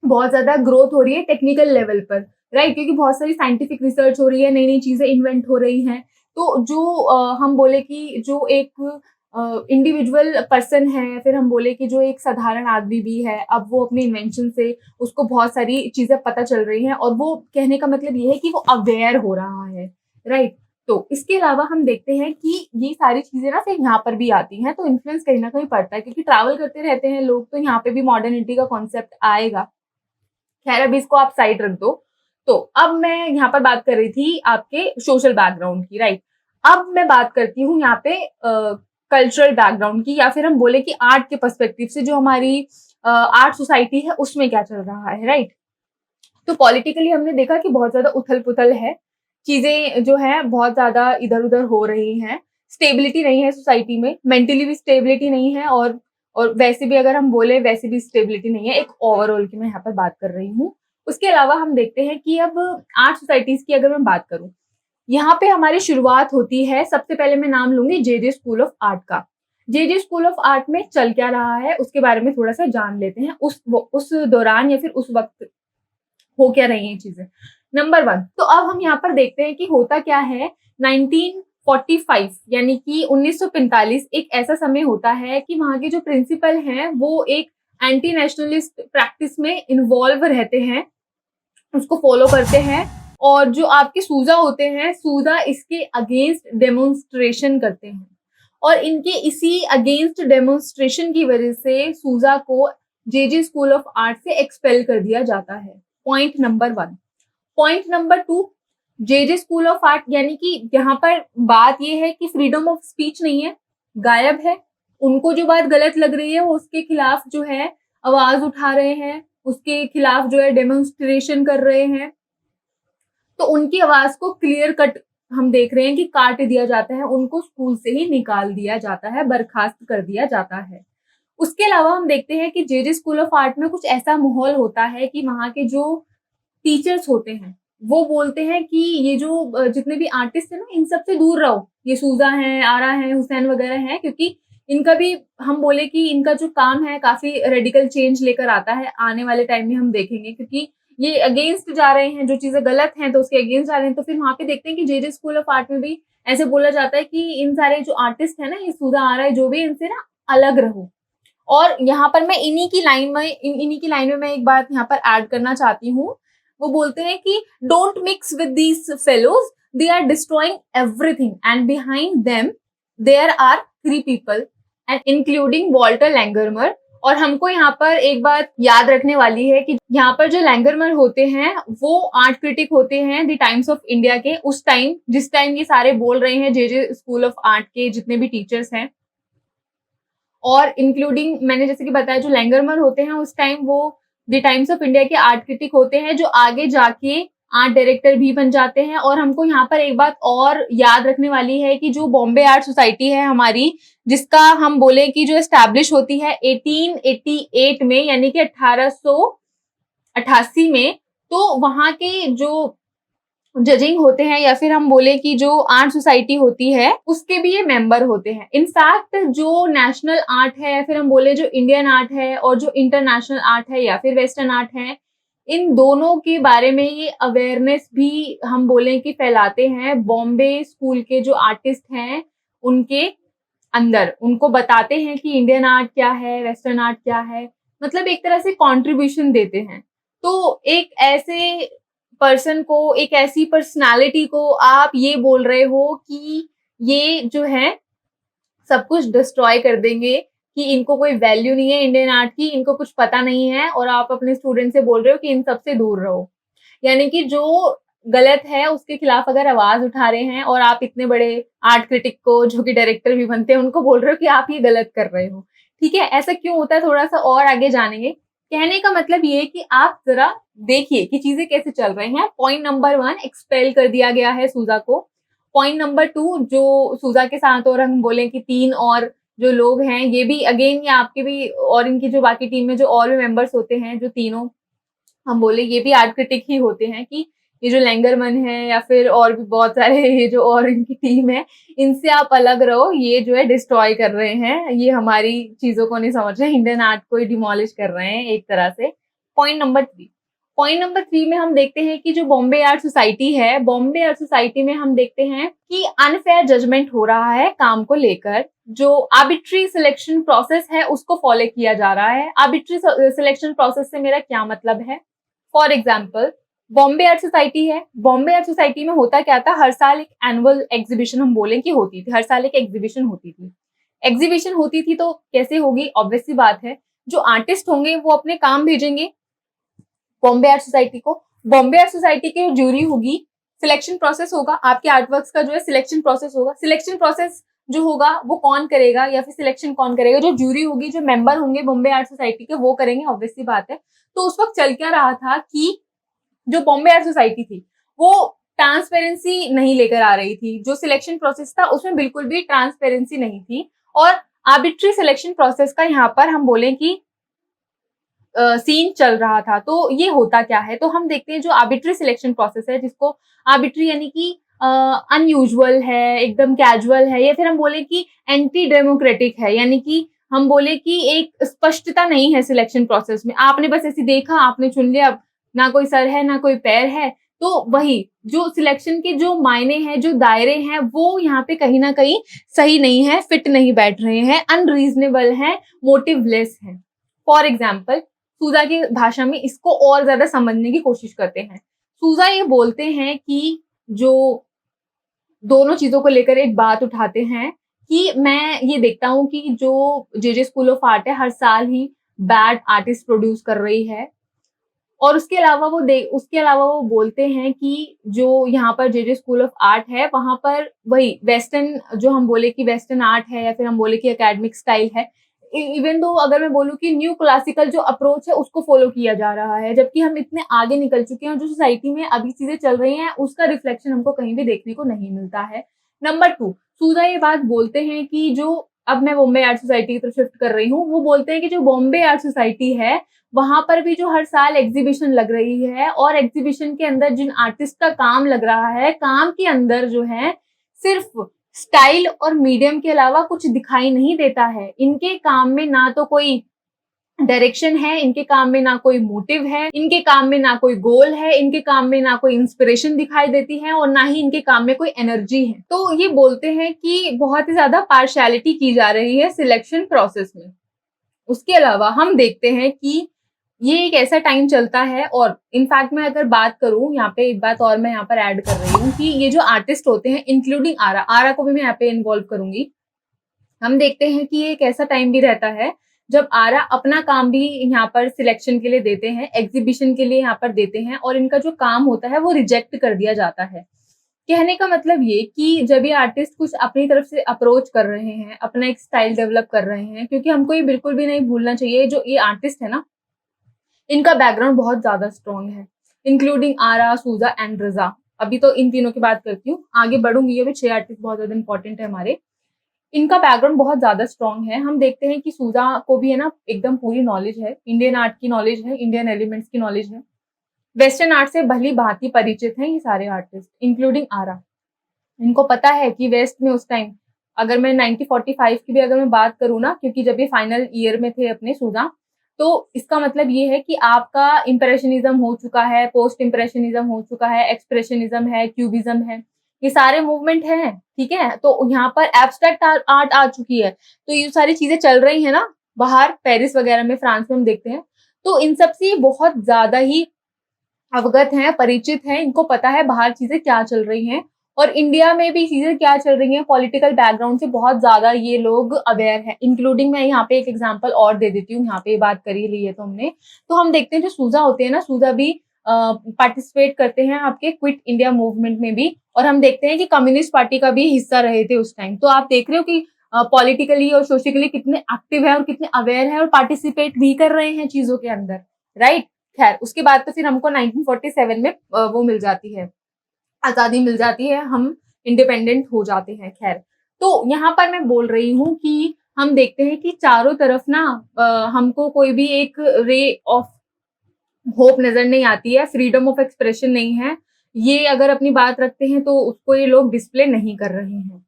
बहुत ज्यादा ग्रोथ हो रही है टेक्निकल लेवल पर, राइट, क्योंकि बहुत सारी साइंटिफिक रिसर्च हो रही है, नई नई चीजें इन्वेंट हो रही हैं, तो जो हम बोले कि जो एक इंडिविजुअल पर्सन है, फिर हम बोले कि जो एक साधारण आदमी भी है, अब वो अपने इन्वेंशन से उसको बहुत सारी चीजें पता चल रही हैं, और वो कहने का मतलब ये है कि वो अवेयर हो रहा है, राइट। तो इसके अलावा हम देखते हैं कि ये सारी चीजें ना फिर यहाँ पर भी आती हैं, तो इन्फ्लुएंस कहीं ना कहीं पड़ता है, क्योंकि ट्रैवल करते रहते हैं लोग, तो यहाँ पे भी मॉडर्निटी का कॉन्सेप्ट आएगा। खैर अभी इसको आप साइड रख दो। तो अब मैं यहाँ पर बात कर रही थी आपके सोशल बैकग्राउंड की, राइट। अब मैं बात करती हूँ यहाँ पे कल्चरल बैकग्राउंड की, या फिर हम बोले कि आर्ट के पर्सपेक्टिव से जो हमारी आर्ट सोसाइटी है उसमें क्या चल रहा है, राइट। तो पॉलिटिकली हमने देखा कि बहुत ज्यादा उथल पुथल है, चीजें जो है बहुत ज्यादा इधर उधर हो रही हैं, स्टेबिलिटी नहीं है सोसाइटी में, मेंटली भी स्टेबिलिटी नहीं है, और वैसे भी अगर हम बोले वैसे भी स्टेबिलिटी नहीं है, एक ओवरऑल की मैं यहाँ पर बात कर रही हूँ। उसके अलावा हम देखते हैं कि अब आर्ट सोसाइटीज की अगर मैं बात करूँ, यहाँ पे हमारी शुरुआत होती है, सबसे पहले मैं नाम लूंगी जेजे स्कूल ऑफ आर्ट का। जेजे स्कूल ऑफ आर्ट में चल क्या रहा है उसके बारे में थोड़ा सा जान लेते हैं, उस दौरान या फिर उस वक्त हो क्या रही हैं चीजें। नंबर 1, तो अब हम यहाँ पर देखते हैं कि होता क्या है। 1945 यानी कि 1945 एक ऐसा समय होता है कि वहां के जो प्रिंसिपल हैं वो एक एंटी नेशनलिस्ट प्रैक्टिस में इन्वॉल्व रहते हैं, उसको फॉलो करते हैं, और जो आपके सूजा होते हैं, सूजा इसके अगेंस्ट डेमोन्स्ट्रेशन करते हैं, और इनके इसी अगेंस्ट डेमोन्स्ट्रेशन की वजह से सूजा को जेजे स्कूल ऑफ आर्ट से एक्सपेल कर दिया जाता है। Point number 1। Point number 2, JJ school of art यानी कि यहाँ पर बात यह है कि फ्रीडम ऑफ स्पीच नहीं है, गायब है। उनको जो बात गलत लग रही है वो उसके खिलाफ जो है आवाज उठा रहे हैं, उसके खिलाफ जो है डेमोन्स्ट्रेशन कर रहे हैं, तो उनकी आवाज को क्लियर कट हम देख रहे हैं कि काट दिया जाता है, उनको स्कूल से ही निकाल दिया जाता है, बर्खास्त कर दिया जाता है। उसके अलावा हम देखते हैं कि जेजे स्कूल ऑफ आर्ट में कुछ ऐसा माहौल होता है कि वहाँ के जो टीचर्स होते हैं वो बोलते हैं कि ये जो जितने भी आर्टिस्ट है ना, इन सब से दूर रहो। ये सूजा है, आरा है, हुसैन वगैरह है, क्योंकि इनका भी हम बोले कि इनका जो काम है काफी रेडिकल चेंज लेकर आता है। आने वाले टाइम में हम देखेंगे, क्योंकि ये अगेंस्ट जा रहे हैं, जो चीजें गलत हैं तो उसके अगेंस्ट जा रहे हैं। तो फिर वहां पे देखते हैं कि जेजे स्कूल ऑफ आर्ट में भी ऐसे बोला जाता है कि इन सारे जो आर्टिस्ट है ना, ये सूजा, आरा है, जो भी, इनसे ना अलग रहो। और यहाँ पर मैं इन्हीं की लाइन में मैं एक बात यहाँ पर ऐड करना चाहती हूँ। वो बोलते हैं कि don't mix with these fellows, they are destroying everything and behind them there are 3 people and including Walter लैंगरमर। और हमको यहाँ पर एक बात याद रखने वाली है कि यहाँ पर जो लैंगरमर होते हैं वो आर्ट क्रिटिक होते हैं द टाइम्स ऑफ इंडिया के। उस टाइम, जिस टाइम ये सारे बोल रहे हैं, जेजे स्कूल ऑफ आर्ट के जितने भी टीचर्स हैं, और इंक्लूडिंग मैंने जैसे कि बताया जो लैंगरमर होते हैं उस टाइम वो द टाइम्स ऑफ इंडिया के आर्ट क्रिटिक होते हैं, जो आगे जाके आर्ट डायरेक्टर भी बन जाते हैं। और हमको यहाँ पर एक बात और याद रखने वाली है कि जो बॉम्बे आर्ट सोसाइटी है हमारी, जिसका हम बोले कि जो एस्टैब्लिश होती है 1888 में, यानी कि 1888 में, तो वहां के जो जजिंग होते हैं या फिर हम बोले कि जो आर्ट सोसाइटी होती है उसके भी ये मेंबर होते हैं। इनफैक्ट जो नेशनल आर्ट है या फिर हम बोले जो इंडियन आर्ट है और जो इंटरनेशनल आर्ट है या फिर वेस्टर्न आर्ट है, इन दोनों के बारे में ये अवेयरनेस भी हम बोले कि फैलाते हैं बॉम्बे स्कूल के जो आर्टिस्ट हैं उनके अंदर। उनको बताते हैं कि इंडियन आर्ट क्या है, वेस्टर्न आर्ट क्या है, मतलब एक तरह से कंट्रीब्यूशन देते हैं। तो एक ऐसे पर्सन को, एक ऐसी पर्सनालिटी को आप ये बोल रहे हो कि ये जो है सब कुछ डिस्ट्रॉय कर देंगे, कि इनको कोई वैल्यू नहीं है इंडियन आर्ट की, इनको कुछ पता नहीं है, और आप अपने स्टूडेंट से बोल रहे हो कि इन सब से दूर रहो। यानी कि जो गलत है उसके खिलाफ अगर आवाज उठा रहे हैं और आप इतने बड़े आर्ट क्रिटिक को, जो कि डायरेक्टर भी बनते हैं, उनको बोल रहे हो कि आप ये गलत कर रहे हो। ठीक है, ऐसा क्यों होता है थोड़ा सा और आगे जानेंगे। कहने का मतलब ये है कि आप जरा देखिए कि चीजें कैसे चल रही हैं। पॉइंट नंबर 1, एक्सपेल कर दिया गया है सूजा को। पॉइंट नंबर 2, जो सूजा के साथ और हम बोले कि 3 और जो लोग हैं, ये भी अगेन ये आपके भी और इनकी जो बाकी टीम में जो और भी मेंबर्स होते हैं, जो तीनों हम बोले ये भी आर्ट क्रिटिक ही होते हैं, कि ये जो लैंगरमन है या फिर और भी बहुत सारे ये जो और इनकी टीम है, इनसे आप अलग रहो, ये जो है डिस्ट्रॉय कर रहे हैं, ये हमारी चीजों को नहीं समझ रहे, इंडियन आर्ट को ही डिमोलिश कर रहे हैं एक तरह से। पॉइंट नंबर 3 में हम देखते हैं कि जो बॉम्बे आर्ट सोसाइटी है, बॉम्बे आर्ट सोसाइटी में हम देखते हैं कि अनफेयर जजमेंट हो रहा है काम को लेकर। जो आर्बिट्री सिलेक्शन प्रोसेस है उसको फॉलो किया जा रहा है। आर्बिट्री सिलेक्शन प्रोसेस से मेरा क्या मतलब है? For example, Bombay art society है, बॉम्बे आर्ट सोसाइटी में होता क्या था, हर साल एक एनुअल एग्जीबिशन हम बोले कि होती थी, हर साल एक एग्जीबिशन होती थी। एग्जीबिशन होती थी तो कैसे होगी, ऑब्वियस सी बात है, जो आर्टिस्ट होंगे वो अपने काम भेजेंगे बॉम्बे आर्ट सोसाइटी को। बॉम्बे आर्ट सोसाइटी की ज्यूरी होगी, सिलेक्शन प्रोसेस होगा, आपके आर्टवर्क्स का जो है सिलेक्शन प्रोसेस होगा। सिलेक्शन प्रोसेस जो होगा वो कौन करेगा या फिर सिलेक्शन कौन करेगा? जो ज्यूरी होगी, जो मेंबर होंगे बॉम्बे आर्ट सोसाइटी के, वो करेंगे, ऑब्वियस सी बात है। तो उस वक्त चल क्या रहा था कि जो बॉम्बे आर्ट सोसाइटी थी वो ट्रांसपेरेंसी नहीं लेकर आ रही थी। जो सिलेक्शन प्रोसेस था उसमें बिल्कुल भी ट्रांसपेरेंसी नहीं थी, और आर्बिट्री सिलेक्शन प्रोसेस का यहाँ पर हम बोले कि सीन चल रहा था। तो ये होता क्या है, तो हम देखते हैं जो आर्बिट्री सिलेक्शन प्रोसेस है, जिसको आर्बिट्री यानी कि अनयूजुअल है, एकदम कैजुअल है, या फिर हम बोले कि एंटी डेमोक्रेटिक है, यानी कि हम बोले कि एक स्पष्टता नहीं है सिलेक्शन प्रोसेस में। आपने बस ऐसे देखा, आपने चुन लिया, ना कोई सर है ना कोई पैर है। तो वही जो सिलेक्शन के जो मायने हैं, जो दायरे हैं, वो यहाँ पे कहीं ना कहीं सही नहीं है, फिट नहीं बैठ रहे हैं, अनरीजनेबल है, मोटिवलेस है। फॉर एग्जाम्पल, सूजा की भाषा में इसको और ज्यादा समझने की कोशिश करते हैं। सूजा ये बोलते हैं कि जो दोनों चीजों को लेकर एक बात उठाते हैं कि मैं ये देखता हूँ कि जो जेजे स्कूल ऑफ आर्ट है हर साल ही बैड आर्टिस्ट प्रोड्यूस कर रही है, और उसके अलावा वो बोलते हैं कि जो यहाँ पर जेजे स्कूल ऑफ आर्ट है वहां पर वही वेस्टर्न, जो हम बोले कि वेस्टर्न आर्ट है या फिर हम बोले कि एकेडमिक स्टाइल है, इवन दो अगर मैं बोलूँ कि न्यू क्लासिकल जो अप्रोच है उसको फॉलो किया जा रहा है, जबकि हम इतने आगे निकल चुके हैं और जो सोसाइटी में अभी चीजें चल रही हैं उसका रिफ्लेक्शन हमको कहीं भी देखने को नहीं मिलता है। नंबर 2, सूजा ये बात बोलते हैं कि जो, अब मैं बॉम्बे आर्ट सोसाइटी की तरफ शिफ्ट कर रही हूँ, वो बोलते हैं कि जो बॉम्बे आर्ट सोसाइटी है वहां पर भी जो हर साल एग्जीबिशन लग रही है और एग्जीबिशन के अंदर जिन आर्टिस्ट का काम लग रहा है, काम के अंदर जो है सिर्फ स्टाइल और मीडियम के अलावा कुछ दिखाई नहीं देता है। इनके काम में ना तो कोई डायरेक्शन है, इनके काम में ना कोई मोटिव है, इनके काम में ना कोई गोल है, इनके काम में ना कोई इंस्पिरेशन दिखाई देती है और ना ही इनके काम में कोई एनर्जी है। तो ये बोलते हैं कि बहुत ही ज्यादा पार्शियलिटी की जा रही है सिलेक्शन प्रोसेस में। उसके अलावा हम देखते हैं कि ये एक ऐसा टाइम चलता है, और इनफैक्ट मैं अगर बात करूं, यहाँ पे एक बात और मैं यहाँ पर ऐड कर रही हूँ कि ये जो आर्टिस्ट होते हैं इंक्लूडिंग आरा, आरा को भी मैं यहाँ पे इन्वॉल्व करूंगी, हम देखते हैं कि ये एक ऐसा टाइम भी रहता है जब आरा अपना काम भी यहाँ पर सिलेक्शन के लिए देते हैं, एग्जीबिशन के लिए यहाँ पर देते हैं, और इनका जो काम होता है वो रिजेक्ट कर दिया जाता है। कहने का मतलब ये कि जब ये आर्टिस्ट कुछ अपनी तरफ से अप्रोच कर रहे हैं, अपना एक स्टाइल डेवलप कर रहे हैं, क्योंकि हमको ये बिल्कुल भी नहीं भूलना चाहिए जो ये आर्टिस्ट है ना, इनका बैकग्राउंड बहुत ज्यादा स्ट्रॉन्ग है, इंक्लूडिंग आरा, सूजा एंड रजा। अभी तो इन तीनों की बात करती हूँ, आगे बढ़ूंगी, ये भी 6 आर्टिस्ट बहुत ज्यादा इंपॉर्टेंट है हमारे। इनका बैकग्राउंड बहुत ज्यादा स्ट्रॉन्ग है। हम देखते हैं कि सूजा को भी है ना एकदम पूरी नॉलेज है, इंडियन आर्ट की नॉलेज है, इंडियन एलिमेंट्स की नॉलेज है, वेस्टर्न आर्ट से भली भांति परिचित हैं ये सारे आर्टिस्ट, इंक्लूडिंग आरा। इनको पता है कि वेस्ट में उस टाइम, अगर मैं 1945 की भी अगर मैं बात करूँ ना, क्योंकि जब ये फाइनल ईयर में थे अपने सूजा, तो इसका मतलब ये है कि आपका इम्प्रेशनिज्म हो चुका है, पोस्ट इम्प्रेशनिज्म हो चुका है, एक्सप्रेशनिज्म है, क्यूबिज्म है, ये सारे मूवमेंट हैं, ठीक है। तो यहाँ पर एब्स्ट्रैक्ट आर्ट आ चुकी है, तो ये सारी चीजें चल रही है ना बाहर पेरिस वगैरह में, फ्रांस में हम देखते हैं, तो इन सब से बहुत ज्यादा ही अवगत हैं, परिचित हैं, इनको पता है बाहर चीजें क्या चल रही हैं और इंडिया में भी चीजें क्या चल रही हैं, पॉलिटिकल बैकग्राउंड से बहुत ज्यादा ये लोग अवेयर हैं। इंक्लूडिंग मैं यहाँ पे एक एग्जांपल और दे देती हूँ, यहाँ पे बात कर ही ली है तो हमने, तो हम देखते हैं जो सूजा होते हैं ना, सूजा भी पार्टिसिपेट करते हैं आपके क्विट इंडिया मूवमेंट में भी, और हम देखते हैं कि कम्युनिस्ट पार्टी का भी हिस्सा रहे थे उस टाइम। तो आप देख रहे हो कि पॉलिटिकली और सोशली कितने एक्टिव है और कितने अवेयर है और पार्टिसिपेट भी कर रहे हैं चीजों के अंदर, राइट। खैर उसके बाद तो फिर हमको 1947 में वो मिल जाती है, आजादी मिल जाती है, हम इंडिपेंडेंट हो जाते हैं। खैर, तो यहाँ पर मैं बोल रही हूँ कि हम देखते हैं कि चारों तरफ ना हमको कोई भी एक रे ऑफ होप नजर नहीं आती है, फ्रीडम ऑफ एक्सप्रेशन नहीं है। ये अगर अपनी बात रखते हैं तो उसको ये लोग डिस्प्ले नहीं कर रहे हैं।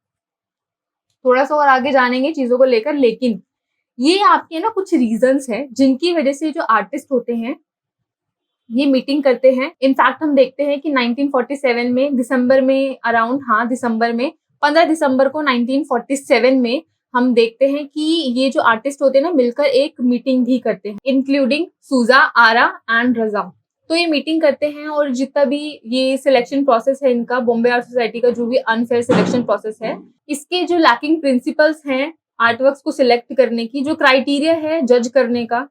थोड़ा सा और आगे जानेंगे चीजों को लेकर, लेकिन ये आपके ना कुछ रीजंस है जिनकी वजह से जो आर्टिस्ट होते हैं ये मीटिंग करते हैं। इनफैक्ट हम देखते हैं कि 1947 में दिसंबर में अराउंड, हाँ दिसंबर में, 15 दिसंबर को 1947 में हम देखते हैं कि ये जो आर्टिस्ट होते हैं ना मिलकर एक मीटिंग भी करते हैं, इंक्लूडिंग सूजा, आरा एंड रजा। तो ये मीटिंग करते हैं और जितना भी ये सिलेक्शन प्रोसेस है इनका, बॉम्बे आर्ट सोसाइटी का जो भी अनफेयर सिलेक्शन प्रोसेस है, इसके जो लैकिंग प्रिंसिपल्स हैं आर्टवर्क्स को सिलेक्ट करने की, जो क्राइटेरिया है जज करने का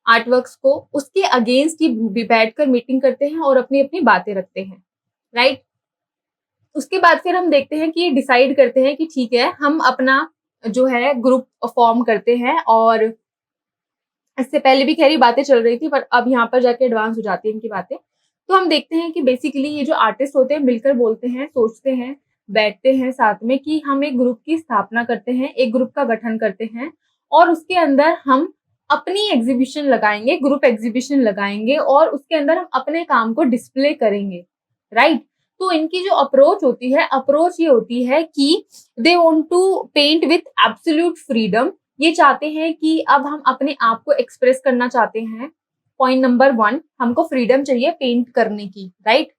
आर्टवर्क्स को, उसके अगेंस्ट ही बैठकर मीटिंग करते हैं और अपनी अपनी बातें रखते हैं, राइट। उसके बाद फिर हम देखते हैं कि ये डिसाइड करते हैं कि ठीक है हम अपना जो है ग्रुप फॉर्म करते हैं, और इससे पहले भी खैर बातें चल रही थी पर अब यहाँ पर जाके एडवांस हो जाती है इनकी बातें। तो हम देखते हैं कि बेसिकली ये जो आर्टिस्ट होते हैं मिलकर बोलते हैं, सोचते हैं, बैठते हैं साथ में कि हम एक ग्रुप की स्थापना करते हैं, एक ग्रुप का गठन करते हैं और उसके अंदर हम अपनी एग्जीबिशन लगाएंगे, ग्रुप एग्जीबिशन लगाएंगे और उसके अंदर हम अपने काम को डिस्प्ले करेंगे, राइट। तो इनकी जो अप्रोच होती है, अप्रोच ये होती है कि they want to paint with absolute freedom. ये चाहते हैं कि अब हम अपने आप को एक्सप्रेस करना चाहते हैं। पॉइंट नंबर 1, हमको फ्रीडम चाहिए पेंट करने की, राइट।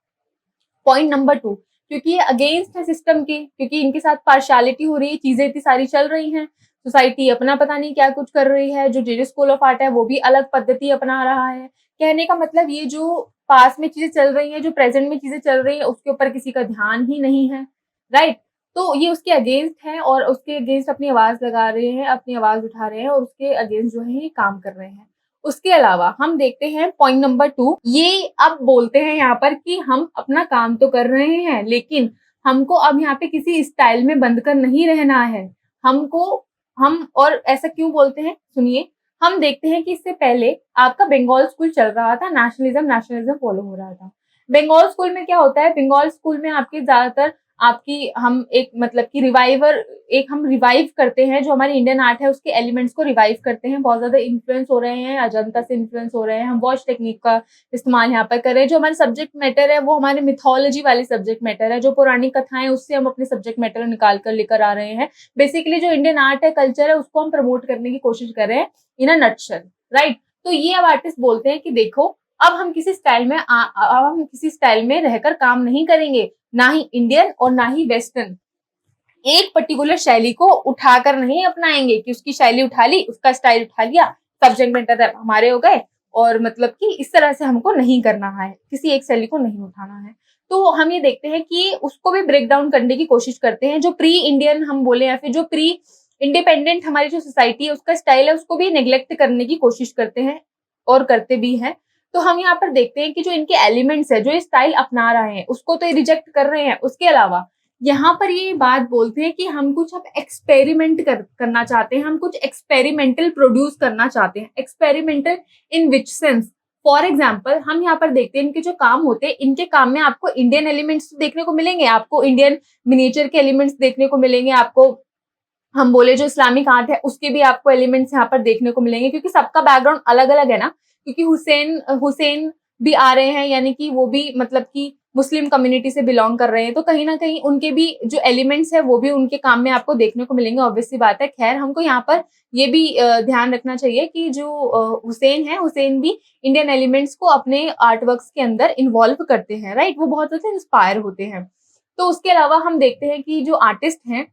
पॉइंट नंबर 2, क्योंकि ये अगेंस्ट है सिस्टम के, क्योंकि इनके साथ पार्शियलिटी हो रही है, चीजें इतनी सारी चल रही हैं, सोसाइटी अपना पता नहीं क्या कुछ कर रही है, जो जेजे स्कूल ऑफ आर्ट है वो भी अलग पद्धति अपना रहा है। कहने का मतलब ये जो पास में चीजें चल रही हैं, जो प्रेजेंट में चीजें चल रही हैं, उसके ऊपर किसी का ध्यान ही नहीं है, राइट। तो ये उसके अगेंस्ट है और उसके अगेंस्ट अपनी आवाज लगा रहे हैं, अपनी आवाज उठा रहे हैं और उसके अगेंस्ट जो है ये काम कर रहे हैं। उसके अलावा हम देखते हैं पॉइंट नंबर 2, ये अब बोलते हैं यहाँ पर कि हम अपना काम तो कर रहे हैं, लेकिन हमको अब यहाँ पे किसी स्टाइल में बंद कर नहीं रहना है, हमको हम और ऐसा क्यों बोलते हैं, सुनिए। हम देखते हैं कि इससे पहले आपका बंगाल स्कूल चल रहा था, नेशनलिज्म फॉलो हो रहा था। बंगाल स्कूल में क्या होता है, बंगाल स्कूल में आपके ज़्यादातर आपकी हम एक मतलब कि हम रिवाइव करते हैं, जो हमारी इंडियन आर्ट है उसके एलिमेंट्स को रिवाइव करते हैं। बहुत ज़्यादा इन्फ्लुएंस हो रहे हैं, अजंता से इन्फ्लुएंस हो रहे हैं, हम वॉच टेक्निक का इस्तेमाल यहाँ पर कर रहे हैं। जो हमारे सब्जेक्ट मैटर है वो हमारे मिथोलॉजी वाले सब्जेक्ट मैटर है, जो पौराणिक कथाएं उससे हम अपने सब्जेक्ट मैटर निकाल कर लेकर आ रहे हैं। बेसिकली जो इंडियन आर्ट है, कल्चर है, उसको हम प्रमोट करने की कोशिश कर रहे हैं इन अ नटशेल, राइट। तो ये अब आर्टिस्ट बोलते हैं कि देखो, अब हम किसी स्टाइल में रहकर काम नहीं करेंगे, ना ही इंडियन और ना ही वेस्टर्न। एक पर्टिकुलर शैली को उठाकर नहीं अपनाएंगे कि उसकी शैली उठा ली, उसका स्टाइल उठा लिया, सब्जेक्ट मैटर हमारे हो गए, और मतलब कि इस तरह से हमको नहीं करना है, किसी एक शैली को नहीं उठाना है। तो हम ये देखते हैं कि उसको भी ब्रेक डाउन करने की कोशिश करते हैं। जो प्री इंडियन हम बोले या फिर जो प्री इंडिपेंडेंट हमारी जो सोसाइटी है उसका स्टाइल है, उसको भी नेग्लेक्ट करने की कोशिश करते हैं और करते भी हैं। तो हम यहाँ पर देखते हैं कि जो इनके एलिमेंट्स है, जो ये स्टाइल अपना रहे हैं, उसको तो ये रिजेक्ट कर रहे हैं। उसके अलावा यहाँ पर ये बात बोलते हैं कि हम कुछ अब एक्सपेरिमेंट करना चाहते हैं, हम कुछ एक्सपेरिमेंटल प्रोड्यूस करना चाहते हैं। Experimental in which sense? For example हम यहाँ पर देखते हैं इनके जो काम होते हैं, इनके काम में आपको इंडियन एलिमेंट्स देखने को मिलेंगे, आपको इंडियन मिनिएचर के एलिमेंट्स देखने को मिलेंगे, आपको हम बोले जो इस्लामिक आर्ट है उसके भी आपको एलिमेंट्स यहाँ पर देखने को मिलेंगे, क्योंकि सबका बैकग्राउंड अलग अलग है ना। क्योंकि हुसैन भी आ रहे हैं, यानी कि वो भी मतलब कि मुस्लिम कम्युनिटी से बिलोंग कर रहे हैं, तो कहीं ना कहीं उनके भी जो एलिमेंट्स है वो भी उनके काम में आपको देखने को मिलेंगे, ऑब्वियस सी बात है। खैर, हमको यहाँ पर ये भी ध्यान रखना चाहिए कि जो हुसैन भी इंडियन एलिमेंट्स को अपने आर्ट वर्क्स के अंदर इन्वॉल्व करते हैं, राइट। वो बहुत ज्यादा इंस्पायर होते हैं। तो उसके अलावा हम देखते हैं कि जो आर्टिस्ट हैं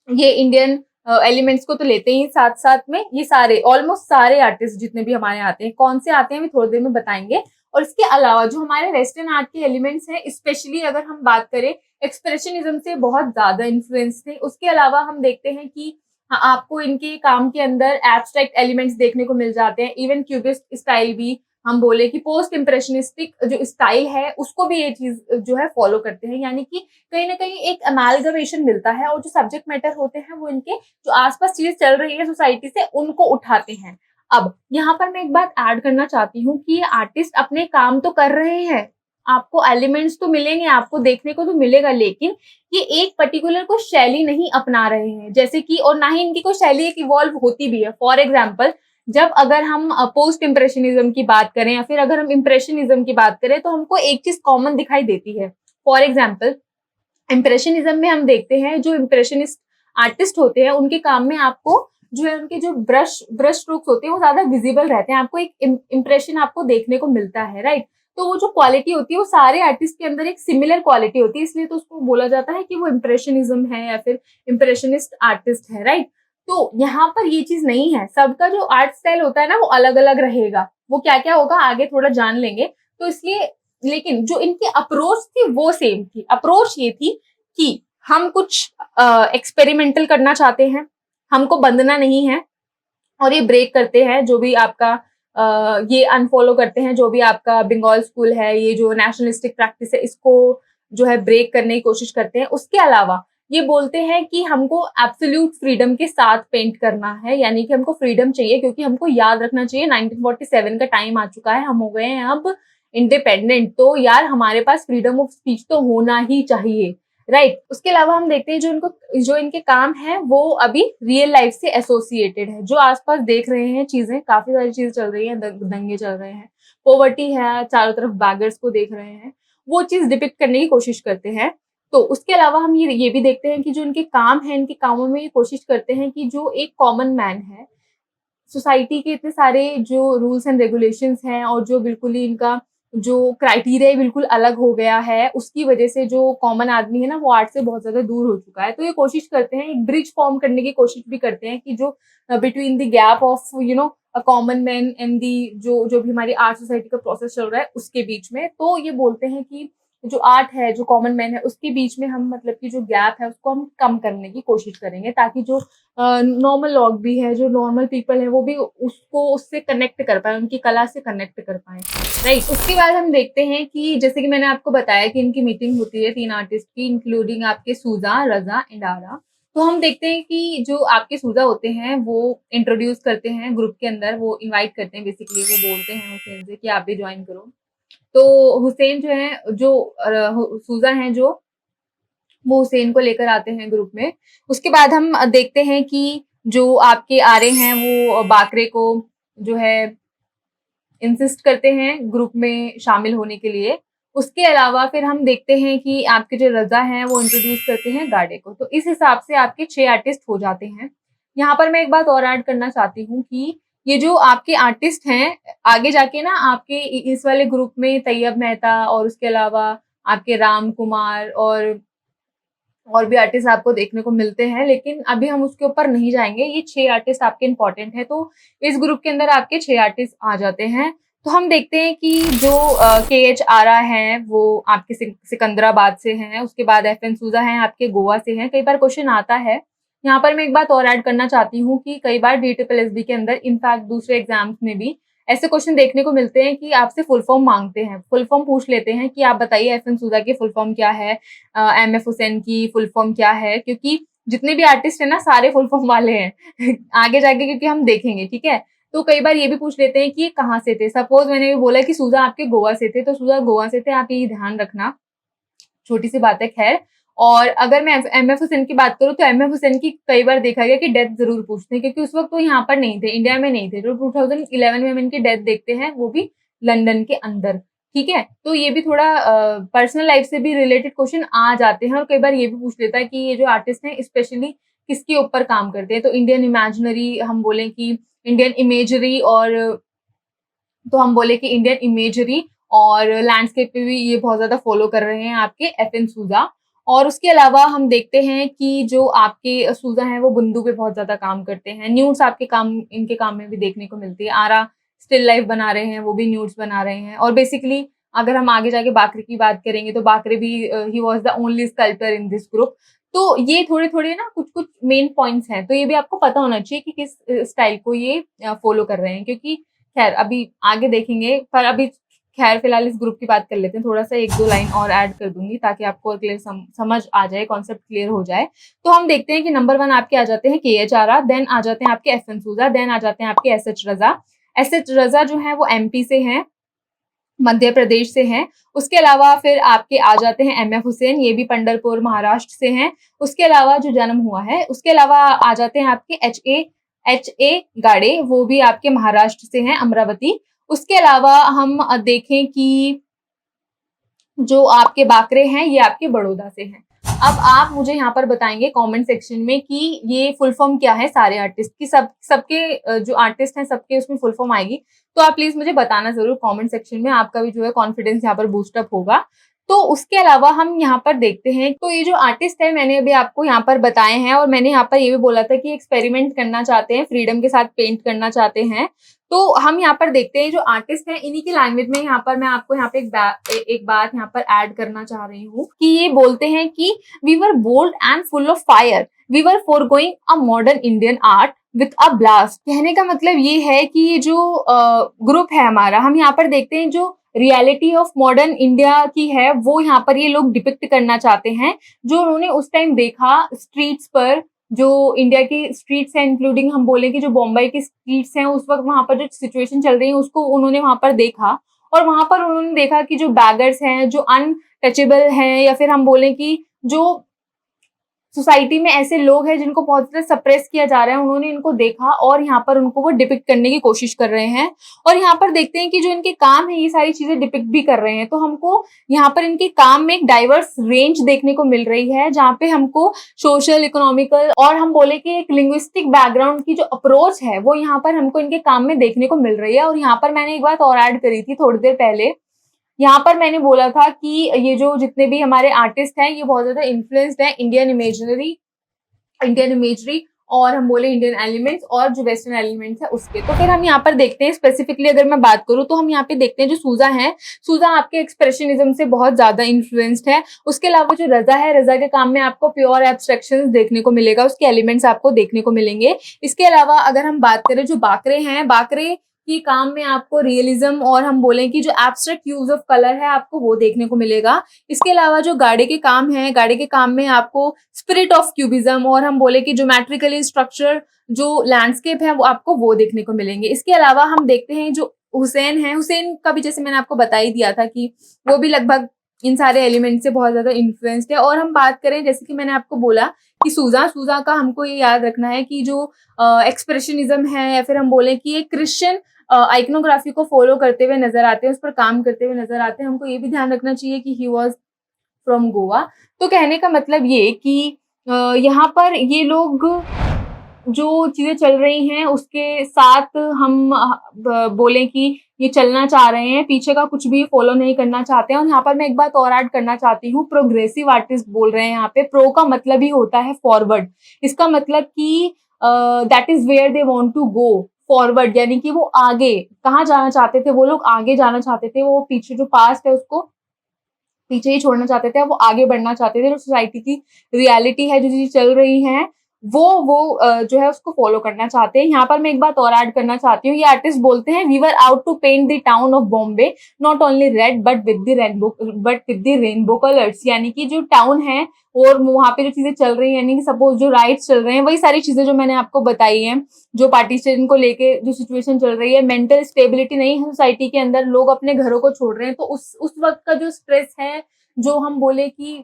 ये इंडियन एलिमेंट्स को तो लेते ही, साथ साथ में ये सारे ऑलमोस्ट सारे आर्टिस्ट जितने भी हमारे आते हैं, कौन से आते हैं भी थोड़ी देर में बताएंगे। और इसके अलावा जो हमारे वेस्टर्न आर्ट के एलिमेंट्स हैं, स्पेशली अगर हम बात करें, एक्सप्रेशनिज्म से बहुत ज्यादा इन्फ्लुएंस थे। उसके अलावा हम देखते हैं कि हाँ, आपको इनके काम के अंदर एब्स्ट्रैक्ट एलिमेंट्स देखने को मिल जाते हैं। इवन क्यूबिस्ट स्टाइल भी, हम बोले कि पोस्ट इम्प्रेशनिस्टिक जो स्टाइल है उसको भी ये चीज जो है फॉलो करते हैं, यानी कि कहीं ना कहीं एक अमालगमेशन मिलता है, और जो सब्जेक्ट मैटर होते हैं वो इनके जो आसपास चीज चल रही है सोसाइटी से उनको उठाते हैं। अब यहाँ पर मैं एक बात ऐड करना चाहती हूँ कि ये आर्टिस्ट अपने काम तो कर रहे हैं, आपको एलिमेंट्स तो मिलेंगे, आपको देखने को तो मिलेगा, लेकिन ये एक पर्टिकुलर को शैली नहीं अपना रहे हैं, जैसे कि, और ना ही इनकी कोई शैली एक इवॉल्व होती भी है। फॉर एग्जाम्पल, जब अगर हम पोस्ट इम्प्रेशनिज्म की बात करें या फिर अगर हम इम्प्रेशनिज्म की बात करें, तो हमको एक चीज कॉमन दिखाई देती है। फॉर एग्जाम्पल, इम्प्रेशनिज्म में हम देखते हैं जो इम्प्रेशनिस्ट आर्टिस्ट होते हैं उनके काम में आपको जो है उनके जो ब्रश स्ट्रोक्स होते हैं वो ज्यादा विजिबल रहते हैं, आपको एक इम्प्रेशन आपको देखने को मिलता है, राइट। तो वो जो क्वालिटी होती है वो सारे आर्टिस्ट के अंदर एक सिमिलर क्वालिटी होती है, इसलिए तो उसको बोला जाता है कि वो इम्प्रेशनिज्म है या फिर इम्प्रेशनिस्ट आर्टिस्ट है, राइट। तो यहाँ पर ये चीज नहीं है, सबका जो आर्ट स्टाइल होता है ना वो अलग अलग रहेगा। वो क्या क्या होगा आगे थोड़ा जान लेंगे। तो इसलिए, लेकिन जो इनकी अप्रोच थी वो सेम थी। अप्रोच ये थी कि हम कुछ एक्सपेरिमेंटल करना चाहते हैं, हमको बंधना नहीं है, और ये ब्रेक करते हैं जो भी आपका ये अनफॉलो करते हैं जो भी आपका बंगाल स्कूल है, ये जो नेशनलिस्टिक प्रैक्टिस है इसको जो है ब्रेक करने की कोशिश करते हैं। उसके अलावा ये बोलते हैं कि हमको एब्सोल्यूट फ्रीडम के साथ पेंट करना है, यानी कि हमको फ्रीडम चाहिए, क्योंकि हमको याद रखना चाहिए 1947 का टाइम आ चुका है, हम हो गए हैं अब इंडिपेंडेंट, तो यार हमारे पास फ्रीडम ऑफ स्पीच तो होना ही चाहिए, राइट। उसके अलावा हम देखते हैं जो इनके काम है वो अभी रियल लाइफ से एसोसिएटेड है। जो आसपास देख रहे हैं चीजें, काफी सारी चीजें चल रही हैं, दंगे चल रहे हैं, पॉवर्टी है, चारों तरफ बैगर्स को देख रहे हैं, वो चीज डिपिक्ट करने की कोशिश करते हैं। तो उसके अलावा हम ये भी देखते हैं कि जो इनके काम है, इनके कामों में ये कोशिश करते हैं कि जो एक कॉमन मैन है, सोसाइटी के इतने सारे जो रूल्स एंड रेगुलेशंस हैं और जो बिल्कुल ही इनका जो क्राइटेरिया बिल्कुल अलग हो गया है, उसकी वजह से जो कॉमन आदमी है ना वो आर्ट से बहुत ज्यादा दूर हो चुका है। तो ये कोशिश करते हैं, एक ब्रिज फॉर्म करने की कोशिश भी करते हैं कि जो between the gap of a common man and the जो भी हमारी आर्ट सोसाइटी का प्रोसेस चल रहा है उसके बीच में। तो ये बोलते हैं कि जो आर्ट है, जो कॉमन मैन है, उसके बीच में हम मतलब कि जो गैप है उसको हम कम करने की कोशिश करेंगे, ताकि जो नॉर्मल लोग भी है, जो नॉर्मल पीपल है, वो भी उससे कनेक्ट कर पाए, उनकी कला से कनेक्ट कर पाए, राइट। उसके बाद हम देखते हैं कि जैसे कि मैंने आपको बताया कि इनकी मीटिंग होती है 3 आर्टिस्ट की, इंक्लूडिंग आपके सूजा, रजा एंड आरा। तो हम देखते हैं कि जो आपके सूजा होते हैं वो इंट्रोड्यूस करते हैं ग्रुप के अंदर, वो इनवाइट करते हैं, बेसिकली वो बोलते हैं हुसैन से कि आप भी ज्वाइन करो। तो हुसैन जो है, जो सूजा हैं जो, वो हुसैन को लेकर आते हैं ग्रुप में। उसके बाद हम देखते हैं कि जो आपके आरे हैं वो बाकरे को जो है इंसिस्ट करते हैं ग्रुप में शामिल होने के लिए। उसके अलावा फिर हम देखते हैं कि आपके जो रज़ा हैं वो इंट्रोड्यूस करते हैं गाडे को। तो इस हिसाब से आपके 6 आर्टिस्ट हो जाते हैं। यहाँ पर मैं एक बात और ऐड करना चाहती हूँ कि ये जो आपके आर्टिस्ट हैं, आगे जाके ना आपके इस वाले ग्रुप में तैयब मेहता और उसके अलावा आपके राम कुमार और भी आर्टिस्ट आपको देखने को मिलते हैं, लेकिन अभी हम उसके ऊपर नहीं जाएँगे। ये 6 आर्टिस्ट आपके इम्पोर्टेंट हैं, तो इस ग्रुप के अंदर आपके 6 आर्टिस्ट आ जाते हैं। तो हम देखते हैं कि जो केएच आरा हैं, वो आपके सिकंदराबाद से हैं, उसके बाद एफएन सूजा हैं, आपके गोवा से हैं। कई बार क्वेश्चन आता है, यहाँ पर मैं एक बात और ऐड करना चाहती हूँ कि कई बार डीटीपीएलएसबी के अंदर, इनफैक्ट दूसरे एग्ज़ाम्स में भी ऐसे क्वेश्चन देखने को मिलते हैं कि आपसे फुल फॉर्म माँगते हैं। फुल फॉर्म पूछ लेते हैं कि आप बताइए एफएन सूजा की फुल फॉर्म क्या है? एमएफ हुसैन की फुल फॉर्म क्या है? क्योंकि जितने भी आर्टिस्ट हैं ना, सारे फुल फॉर्म वाले हैं। आगे जाके क्योंकि हम देखेंगे, ठीक है? तो कई बार ये भी पूछ लेते हैं कि ये कहाँ से थे? सपोज़ मैंने ये बोला कि सूजा आपके गोवा से थे, तो सूजा गोवा से थे, आप ये ध्यान रखना। छोटी-सी बात है खैर। और अगर मैं एमएफ हुसैन की बात करूँ, तो एमएफ हुसैन की कई बार देखा गया कि डेथ ज़रूर पूछते हैं, क्योंकि उस वक़्त वो यहाँ पर नहीं थे, इंडिया में नहीं थे। तो 2011 में हम इनकी डेथ देखते हैं, वो भी लंदन के अंदर, ठीक है? तो ये भी थोड़ा पर्सनल लाइफ़ से भी रिलेटेड क्वेश्चन आ जाते हैं, और कई बार ये भी पूछ लेता है कि ये जो आर्टिस्ट हैं स्पेशली किसके ऊपर काम करते हैं। तो इंडियन इमेजिनरी हम बोलें कि इंडियन इमेजरी, और तो हम बोले कि इंडियन इमेजरी और लैंडस्केप पे भी ये बहुत ज़्यादा फ़ॉलो कर रहे हैं आपके एफएन सूजा। और उसके अलावा हम देखते हैं कि जो आपके सूजा हैं वो बुंदू पे बहुत ज़्यादा काम करते हैं। न्यूड्स आपके काम, इनके काम में भी देखने को मिलती है। आरा स्टिल लाइफ बना रहे हैं, वो भी न्यूड्स बना रहे हैं। और बेसिकली अगर हम आगे जाके बाकरे की बात करेंगे, तो बाकरे भी he was the only sculptor in this group. तो ये थोड़े-थोड़े ना कुछ-कुछ मेन पॉइंट्स हैं, तो ये भी आपको पता होना चाहिए कि किस स्टाइल को ये फ़ॉलो कर रहे हैं, क्योंकि खैर अभी आगे देखेंगे, पर अभी खैर फिलहाल इस ग्रुप की बात कर लेते हैं। थोड़ा-सा 1-2 लाइन और ऐड कर दूँगी ताकि आपको क्लियर समझ आ जाए, कॉन्सेप्ट क्लियर हो जाए। तो हम देखते हैं कि नंबर 1 आपके आ जाते हैं केएच आरा, देन आ जाते हैं आपके एफएन सूजा, देन आ जाते हैं आपके एसएच रज़ा। एसएच रज़ा जो हैं वो एमपी से हैं, मध्य प्रदेश से हैं। उसके अलावा फिर आपके आ जाते हैं एमएफ हुसैन, ये भी पंढरपुर महाराष्ट्र से हैं। उसके अलावा जो जन्म हुआ है, उसके अलावा आ जाते हैं आपके एचए गाडे, वो भी आपके महाराष्ट्र से हैं, अमरावती। उसके अलावा हम देखें कि जो आपके बाकरे हैं, ये आपके बड़ौदा से हैं। अब आप मुझे यहाँ पर बताएँगे कमेंट सेक्शन में कि ये फुल फॉर्म क्या है सारे आर्टिस्ट की, सबके जो आर्टिस्ट हैं सबके उसमें फुल फॉर्म आएगी। तो आप प्लीज़ मुझे बताना ज़रूर कमेंट सेक्शन में, आपका भी जो है कॉन्फिडेंस यहाँ पर बूस्ट अप होगा। तो उसके अलावा हम यहाँ पर देखते हैं, तो ये जो आर्टिस्ट है मैंने अभी आपको यहाँ पर बताए हैं, और मैंने यहाँ पर ये भी बोला था कि एक्सपेरिमेंट करना चाहते हैं, फ्रीडम के साथ पेंट करना चाहते हैं। तो हम यहाँ पर देखते हैं जो आर्टिस्ट हैं, इन्हीं की लैंग्वेज में यहाँ पर मैं आपको यहाँ पे एक बात यहाँ पर ऐड करना चाह रही हूँ कि ये बोलते हैं कि we were bold and full of fire, we were forgoing a modern Indian art with a blast. कहने का मतलब ये है कि ये जो ग्रुप है हमारा, हम यहाँ पर देखते हैं जो रियलिटी ऑफ मॉडर्न इंडिया की है, वो यहाँ पर ये लोग डिपिक्ट करना चाहते हैं। जो उन्होंने उस टाइम देखा स्ट्रीट्स पर, जो इंडिया की स्ट्रीट्स हैं, इंक्लूडिंग हम बोले कि जो बॉम्बे की स्ट्रीट्स हैं, उस वक़्त वहाँ पर जो सिचुएशन चल रही है, उसको उन्होंने वहाँ पर देखा। और वहाँ पर उन्होंने देखा कि जो बैगर्स हैं, जो अनटचेबल हैं, या फिर हम बोलें कि जो सोसाइटी में ऐसे लोग हैं जिनको बहुत ज़्यादा सप्रेस किया जा रहा है, उन्होंने इनको देखा और यहाँ पर उनको वो डिपिक्ट करने की कोशिश कर रहे हैं। और यहाँ पर देखते हैं कि जो इनके काम है, ये सारी चीज़ें डिपिक्ट भी कर रहे हैं। तो हमको यहाँ पर इनके काम में एक डाइवर्स रेंज देखने को मिल रही है, जहाँ पे हमको सोशल, इकोनॉमिकल और हम बोले कि एक लिंग्विस्टिक बैकग्राउंड की जो अप्रोच है, वो यहाँ पर हमको इनके काम में देखने को मिल रही है। और यहाँ पर मैंने एक बात और ऐड करी थी थोड़ी देर पहले, यहाँ पर मैंने बोला था कि ये जो जितने भी हमारे आर्टिस्ट हैं, ये बहुत ज़्यादा इन्फ्लुएंस्ड हैं इंडियन इमेजरी और हम बोले इंडियन एलिमेंट्स और जो वेस्टर्न एलिमेंट्स है उसके। तो फिर हम यहाँ पर देखते हैं, स्पेसिफिकली अगर मैं बात करूँ तो हम यहाँ पे देखते हैं जो सूजा है, सूजा आपके एक्सप्रेशनिज्म से बहुत ज्यादा इन्फ्लुएंस्ड है। उसके अलावा जो रजा है, रजा के काम में आपको प्योर एब्स्ट्रैक्शंस देखने को मिलेगा, उसके एलिमेंट्स आपको देखने को मिलेंगे। इसके अलावा अगर हम बात करें जो बाकरे हैं, बाकरे कि काम में आपको रियलिज्म और हम बोलें कि जो एब्स्ट्रैक्ट यूज ऑफ कलर है आपको वो देखने को मिलेगा। इसके अलावा जो गाड़ी के काम है, गाड़ी के काम में आपको स्पिरिट ऑफ क्यूबिज्म और हम बोले कि ज्योमेट्रिकली स्ट्रक्चर जो लैंडस्केप है वो आपको वो देखने को मिलेंगे। इसके अलावा हम देखते हैं जो हुसैन है, हुसैन का भी जैसे मैंने आपको बता ही दिया था कि वो भी लगभग इन सारे एलिमेंट से बहुत ज्यादा इन्फ्लुएंस्ड है। और हम बात करें जैसे कि मैंने आपको बोला कि सूजा का हमको ये याद रखना है कि जो एक्सप्रेशनिज्म है या फिर हम बोले कि एक क्रिश्चियन आइकनोग्राफी को फॉलो करते हुए नजर आते हैं, उस पर काम करते हुए नजर आते हैं। हमको ये भी ध्यान रखना चाहिए कि ही वॉज फ्रॉम गोवा। तो कहने का मतलब ये कि यहाँ पर ये लोग जो चीजें चल रही हैं उसके साथ हम बोलें कि ये चलना चाह रहे हैं, पीछे का कुछ भी फॉलो नहीं करना चाहते हैं। और यहाँ पर मैं एक बात और ऐड करना चाहती हूँ, प्रोग्रेसिव आर्टिस्ट बोल रहे हैं यहाँ पे। प्रो का मतलब ही होता है फॉरवर्ड। इसका मतलब कि that is where they want to go forward, यानी कि वो आगे कहाँ जाना चाहते थे, वो लोग आगे जाना चाहते थे। वो पीछे जो पास्ट है उसको पीछे ही छोड़ना चाहते थे, वो आगे बढ़ना चाहते थे। जो सोसाइटी की रियलिटी है, जो चीजें चल रही हैं वो जो है उसको फॉलो करना चाहते हैं। यहाँ पर मैं एक बात और ऐड करना चाहती हूँ, ये आर्टिस्ट बोलते हैं we were out to paint the town of Bombay not only red but with the rainbow colours. यानी कि जो टाउन है और वहां पे जो चीजें चल रही है, यानी कि सपोज जो राइट्स चल रहे हैं, वही सारी चीजें जो मैंने आपको बताई हैं, जो पार्टीशन को लेके जो सिचुएशन चल रही है, मेंटल स्टेबिलिटी नहीं है सोसाइटी के अंदर, लोग अपने घरों को छोड़ रहे हैं। तो उस वक्त का जो स्ट्रेस है, जो हम बोले कि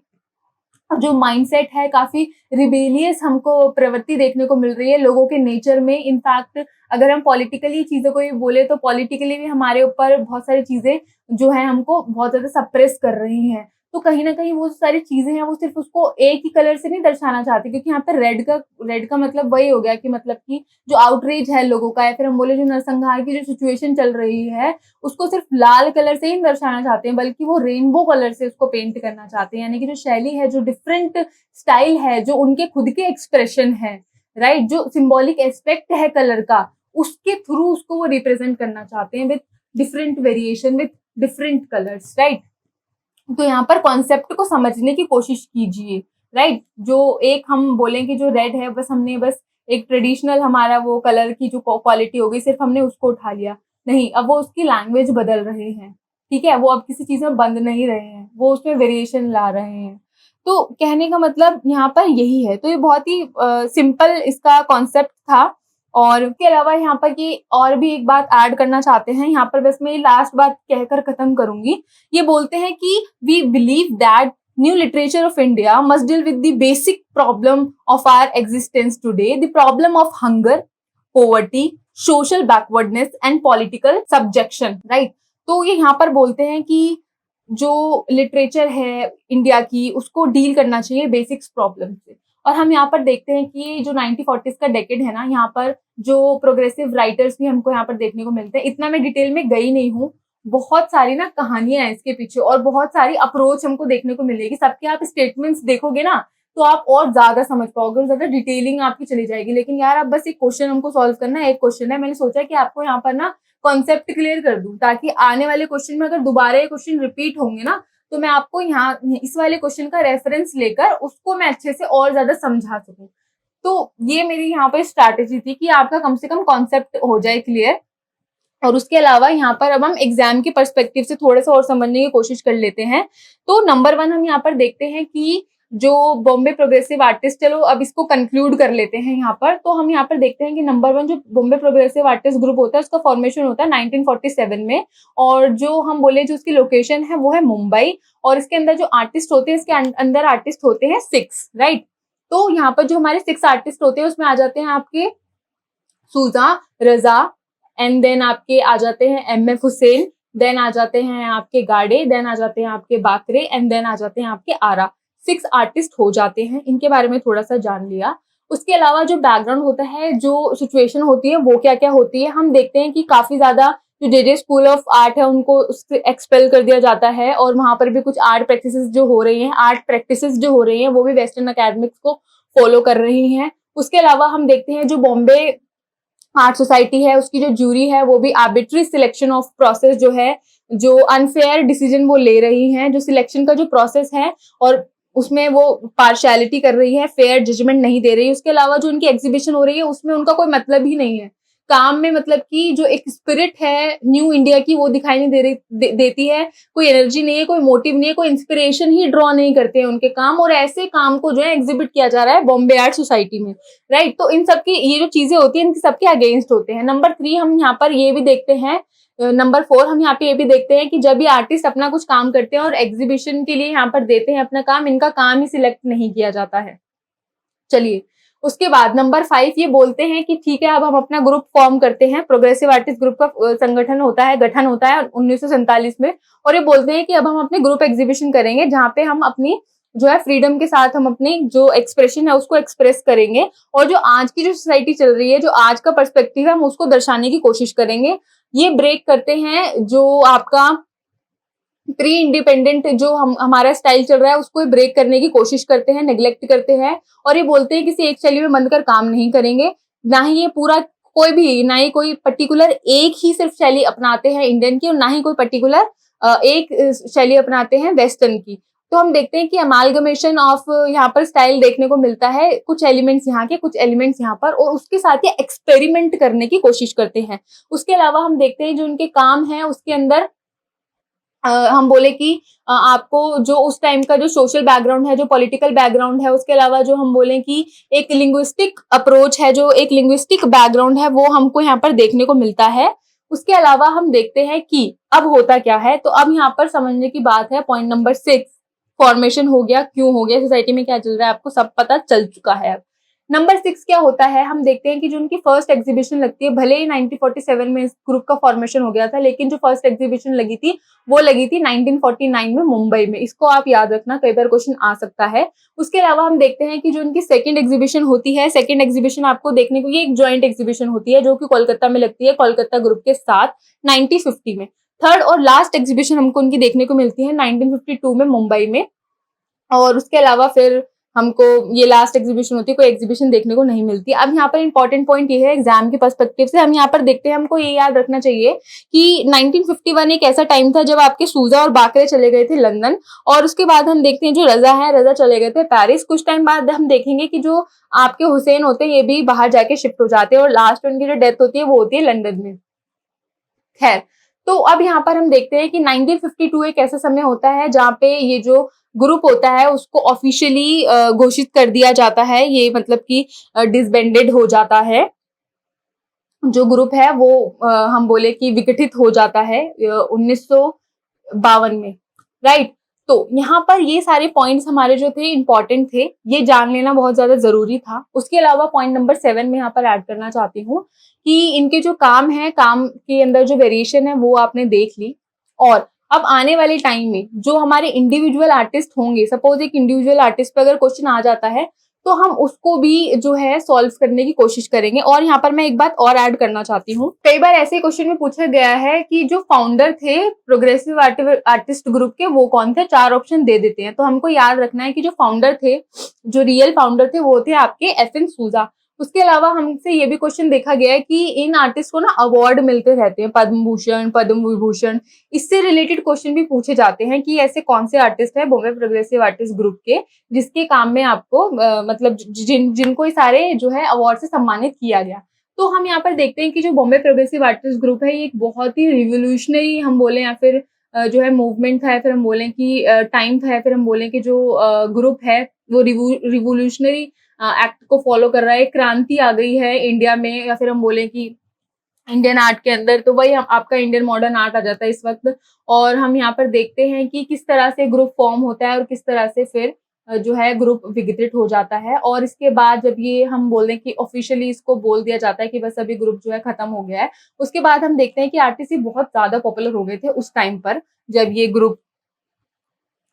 जो माइंडसेट है, काफी रिबेलियस हमको प्रवृत्ति देखने को मिल रही है लोगों के नेचर में। इनफैक्ट अगर हम पॉलिटिकली चीजों को ये बोले तो पॉलिटिकली भी हमारे ऊपर बहुत सारी चीजें जो है हमको बहुत ज्यादा सप्रेस कर रही हैं। तो कहीं ना कहीं वो सारी चीजें हैं वो सिर्फ उसको एक ही कलर से नहीं दर्शाना चाहती, क्योंकि यहाँ पर रेड का मतलब वही हो गया कि मतलब कि जो आउटरीच है लोगों का, या फिर हम बोले जो नरसंहार की जो सिचुएशन चल रही है उसको सिर्फ लाल कलर से ही दर्शाना चाहते हैं, बल्कि वो रेनबो कलर से उसको पेंट करना चाहते हैं। यानी कि जो शैली है, जो डिफरेंट स्टाइल है, जो उनके खुद के एक्सप्रेशन है, राइट, जो सिंबॉलिक एस्पेक्ट है कलर का, उसके थ्रू उसको वो रिप्रेजेंट करना चाहते हैं with different variation, with different colours, right. तो यहाँ पर कॉन्सेप्ट को समझने की कोशिश कीजिए, राइट। जो एक हम बोलें कि जो रेड है, हमने बस एक ट्रेडिशनल हमारा वो कलर की जो क्वालिटी हो गई, सिर्फ हमने उसको उठा लिया, नहीं, अब वो उसकी लैंग्वेज बदल रहे हैं, ठीक है। वो अब किसी चीज में बंद नहीं रहे हैं, वो उसमें वेरिएशन ला रहे हैं। तो कहने का मतलब यहाँ पर यही है। तो ये बहुत ही सिंपल इसका कॉन्सेप्ट था। और उसके अलावा यहाँ पर ये और भी एक बात ऐड करना चाहते हैं, यहाँ पर बस मैं लास्ट बात कहकर खत्म करूंगी। ये बोलते हैं कि we believe that new literature of India must deal with the basic problem of our existence today, the problem of hunger, poverty, social backwardness and political subjection, right. तो ये यहाँ पर बोलते हैं कि जो लिटरेचर है इंडिया की उसको डील करना चाहिए बेसिक्स प्रॉब्लम से। और हम यहाँ पर देखते हैं कि जो 1940s का डेकेड है ना, यहाँ पर जो प्रोग्रेसिव राइटर्स भी हमको यहाँ पर देखने को मिलते हैं। इतना मैं डिटेल में गई नहीं हूँ, बहुत सारी ना कहानियां हैं इसके पीछे और बहुत सारी अप्रोच हमको देखने को मिलेगी। सबके आप स्टेटमेंट्स देखोगे ना तो आप और ज्यादा समझ पाओगे और ज्यादा डिटेलिंग आपकी चली जाएगी। लेकिन यार आप बस एक क्वेश्चन हमको सॉल्व करना है, एक क्वेश्चन है, मैंने सोचा कि आपको यहाँ पर ना कॉन्सेप्ट क्लियर कर दूं, ताकि आने वाले क्वेश्चन में अगर दोबारा ये क्वेश्चन रिपीट होंगे ना तो मैं आपको यहाँ इस वाले क्वेश्चन का रेफरेंस लेकर उसको मैं अच्छे से और ज्यादा समझा सकूं। तो ये मेरी यहाँ पर स्ट्रैटेजी थी कि आपका कम से कम कॉन्सेप्ट हो जाए क्लियर। और उसके अलावा यहाँ पर अब हम एग्जाम के पर्सपेक्टिव से थोड़ा सा और समझने की कोशिश कर लेते हैं। तो नंबर 1 हम यहाँ पर देखते हैं कि जो बॉम्बे प्रोग्रेसिव आर्टिस्ट, चलो अब इसको कंक्लूड कर लेते हैं यहाँ पर। तो हम यहाँ पर देखते हैं कि नंबर 1 जो बॉम्बे प्रोग्रेसिव आर्टिस्ट ग्रुप होता है उसका फॉर्मेशन होता है 1947 में। और जो हम बोले जो उसकी लोकेशन है वो है मुंबई। और इसके अंदर जो आर्टिस्ट होते हैं, इसके अंदर आर्टिस्ट होते हैं 6, राइट। तो यहाँ पर जो हमारे 6 आर्टिस्ट होते हैं उसमें आ जाते हैं आपके सूजा, रजा, एंड देन आपके आ जाते हैं MF हुसैन, देन आ जाते हैं आपके गाड़े, देन आ जाते हैं आपके बाकरे, एंड देन आ जाते हैं आपके आरा। 6 आर्टिस्ट हो जाते हैं। इनके बारे में थोड़ा सा जान लिया। उसके अलावा जो बैकग्राउंड होता है, जो सिचुएशन होती है वो क्या क्या होती है, हम देखते हैं कि काफी ज्यादा जो जे स्कूल ऑफ आर्ट है उनको उससे एक्सपेल कर दिया जाता है। और वहां पर भी कुछ आर्ट प्रैक्टिसेस जो हो रही हैं, वो भी वेस्टर्न अकेडमिक्स को फॉलो कर रही हैं। उसके अलावा हम देखते हैं जो बॉम्बे आर्ट सोसाइटी है उसकी जो जूरी है वो भी आर्बिट्री सिलेक्शन ऑफ प्रोसेस जो है, जो अनफेयर डिसीजन वो ले रही हैं, जो सिलेक्शन का जो प्रोसेस है और उसमें वो पार्शियलिटी कर रही है, फेयर जजमेंट नहीं दे रही है। उसके अलावा जो उनकी एग्जीबिशन हो रही है उसमें उनका कोई मतलब ही नहीं है काम में मतलब कि जो एक स्पिरिट है न्यू इंडिया की वो दिखाई नहीं देती है, कोई एनर्जी नहीं है, कोई मोटिव नहीं है, कोई इंस्पिरेशन ही ड्रॉ नहीं करते हैं उनके काम, और ऐसे काम को जो है एग्जिबिट किया जा रहा है बॉम्बे आर्ट सोसाइटी में, राइट। तो इन सब की ये जो चीजें होती है इनके सबके अगेंस्ट होते हैं। नंबर 3 हम यहाँ पर ये भी देखते हैं, नंबर 4 हम यहाँ पे ये भी देखते हैं कि जब ये आर्टिस्ट अपना कुछ काम करते हैं और एग्जीबिशन के लिए यहाँ पर देते हैं अपना काम, इनका काम ही सिलेक्ट नहीं किया जाता है। चलिए, उसके बाद नंबर 5 ये बोलते हैं कि ठीक है अब हम अपना ग्रुप फॉर्म करते हैं। प्रोग्रेसिव आर्टिस्ट ग्रुप का संगठन होता है, गठन होता है 1947 में, और ये बोलते हैं कि अब हम अपने ग्रुप एग्जीबिशन करेंगे जहाँ पे हम अपनी जो है फ्रीडम के साथ हम अपनी जो एक्सप्रेशन है उसको एक्सप्रेस करेंगे, और जो आज की जो सोसाइटी चल रही है, जो आज का पर्सपेक्टिव है, हम उसको दर्शाने की कोशिश करेंगे। ये ब्रेक करते हैं जो आपका प्री इंडिपेंडेंट जो हमारा स्टाइल चल रहा है उसको ब्रेक करने की कोशिश करते हैं, नेग्लेक्ट करते हैं, और ये बोलते हैं किसी एक शैली में बंद कर काम नहीं करेंगे, ना ही ये पूरा कोई भी, ना ही कोई पर्टिकुलर एक ही सिर्फ शैली अपनाते हैं इंडियन की, और ना ही कोई पर्टिकुलर एक शैली अपनाते हैं वेस्टर्न की। तो हम देखते हैं कि अमालगमेशन ऑफ यहाँ पर स्टाइल देखने को मिलता है, कुछ एलिमेंट्स यहाँ के, कुछ एलिमेंट्स यहाँ पर, और उसके साथ ही एक्सपेरिमेंट करने की कोशिश करते हैं। उसके अलावा हम देखते हैं जो उनके काम है उसके अंदर हम बोले कि आपको जो उस टाइम का जो सोशल बैकग्राउंड है, जो पॉलिटिकल बैकग्राउंड है, उसके अलावा जो हम बोले कि एक लिंग्विस्टिक अप्रोच है, जो एक लिंग्विस्टिक बैकग्राउंड है, वो हमको यहाँ पर देखने को मिलता है। उसके अलावा हम देखते हैं कि अब होता क्या है, तो अब यहाँ पर समझने की बात है। पॉइंट नंबर 6, फॉर्मेशन हो गया, क्यों हो गया, सोसाइटी में क्या चल रहा है, आपको सब पता चल चुका है। अब नंबर 6 क्या होता है, हम देखते हैं कि जो उनकी फर्स्ट एग्जीबिशन लगती है, भले ही 1947 में इस ग्रुप का फॉर्मेशन हो गया था, लेकिन जो फर्स्ट एग्जीबिशन लगी थी वो लगी थी 1949 में मुंबई में। इसको आप याद रखना, कई बार क्वेश्चन आ सकता है। उसके अलावा हम देखते हैं कि जो उनकी सेकंड एग्जीबिशन होती है, सेकंड एग्जीबिशन आपको देखने को, ये एक ज्वाइंट एग्जीबिशन होती है जो कि कोलकाता में लगती है, कोलकाता ग्रुप के साथ 1950 में। थर्ड और लास्ट एग्जीबिशन हमको उनकी देखने को मिलती है 1952 में मुंबई में, और उसके अलावा फिर हमको ये लास्ट एग्जीबिशन होती है, कोई एग्जीबिशन देखने को नहीं मिलती। अब यहाँ पर इंपॉर्टेंट पॉइंट ये है एग्जाम के पर्सपेक्टिव से, हम यहाँ पर देखते हैं, हमको ये याद रखना चाहिए कि 1951 एक ऐसा टाइम था जब आपके सूजा और बाकरे चले गए थे लंदन, और उसके बाद हम देखते हैं जो रजा है, रजा चले गए थे पेरिस। कुछ टाइम बाद हम देखेंगे कि जो आपके हुसैन होते हैं ये भी बाहर जाके शिफ्ट हो जाते हैं, और लास्ट उनकी जो डेथ होती है वो होती है लंदन में। खैर, तो अब यहाँ पर हम देखते हैं कि 1952 एक ऐसा समय होता है जहाँ पे ये जो ग्रुप होता है उसको ऑफिशियली घोषित कर दिया जाता है, ये मतलब कि डिसबैंडेड हो जाता है। जो ग्रुप है वो हम बोले कि विघटित हो जाता है 1952 में, राइट। तो यहाँ पर ये सारे पॉइंट्स हमारे जो थे इंपॉर्टेंट थे, ये जान लेना बहुत ज्यादा जरूरी था। उसके अलावा पॉइंट नंबर 7 में यहाँ पर ऐड करना चाहती हूँ कि इनके जो काम है, काम के अंदर जो वेरिएशन है वो आपने देख ली, और अब आने वाले टाइम में जो हमारे इंडिविजुअल आर्टिस्ट होंगे, सपोज एक इंडिविजुअल आर्टिस्ट पे अगर क्वेश्चन आ जाता है तो हम उसको भी जो है सॉल्व करने की कोशिश करेंगे। और यहाँ पर मैं एक बात और ऐड करना चाहती हूँ, कई बार ऐसे क्वेश्चन में पूछा गया है कि जो फाउंडर थे प्रोग्रेसिव आर्टिस्ट ग्रुप के वो कौन थे, 4 ऑप्शन दे देते हैं। तो हमको याद रखना है कि जो फाउंडर थे, जो रियल फाउंडर थे वो थे आपके FN सूजा। उसके अलावा हमसे ये भी क्वेश्चन देखा गया है कि इन आर्टिस्ट को ना अवार्ड मिलते रहते हैं, पद्म भूषण, पद्म विभूषण, इससे रिलेटेड क्वेश्चन भी पूछे जाते हैं कि ऐसे कौन से आर्टिस्ट है बॉम्बे प्रोग्रेसिव आर्टिस्ट ग्रुप के जिसके काम में आपको मतलब जिनको ये सारे जो है अवार्ड से सम्मानित किया गया। तो हम यहाँ पर देखते हैं कि जो बॉम्बे प्रोग्रेसिव आर्टिस्ट ग्रुप है ये एक बहुत ही रिवोल्यूशनरी हम बोले, या फिर जो है मूवमेंट था, या फिर हम बोलें कि टाइम था, या फिर हम बोलें कि जो ग्रुप है वो रिवोल्यूशनरी एक्ट को फॉलो कर रहा है। क्रांति आ गई है इंडिया में, या फिर हम बोले कि इंडियन आर्ट के अंदर, तो वही आपका इंडियन मॉडर्न आर्ट आ जाता है इस वक्त। और हम यहाँ पर देखते हैं कि किस तरह से ग्रुप फॉर्म होता है और किस तरह से फिर जो है ग्रुप विघटित हो जाता है। और इसके बाद जब ये हम बोल दें कि ऑफिशियली इसको बोल दिया जाता है कि बस अभी ग्रुप जो है खत्म हो गया है, उसके बाद हम देखते हैं कि आर्टिस्ट बहुत ज्यादा पॉपुलर हो गए थे उस टाइम पर, जब ये ग्रुप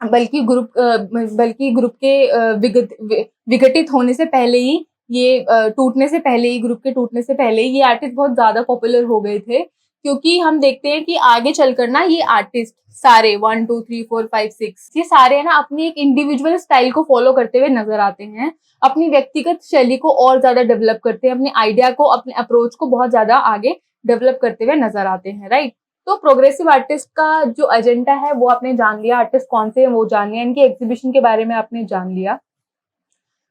बल्कि ग्रुप के विघटित होने से पहले ही, ये टूटने से पहले ही, ग्रुप के टूटने से पहले ही ये आर्टिस्ट बहुत ज्यादा पॉपुलर हो गए थे। क्योंकि हम देखते हैं कि आगे चलकर ना ये आर्टिस्ट सारे 1 2 3 4 5 6 ये सारे ना अपनी एक इंडिविजुअल स्टाइल को फॉलो करते हुए नजर आते हैं, अपनी व्यक्तिगत शैली को और ज्यादा डेवलप करते हैं, अपने आइडिया को, अपने अप्रोच को बहुत ज्यादा आगे डेवलप करते हुए नजर आते हैं, राइट। तो प्रोग्रेसिव आर्टिस्ट का जो एजेंडा है वो आपने जान लिया, आर्टिस्ट कौन से हैं वो जान लिया, इनके एग्जीबिशन के बारे में आपने जान लिया।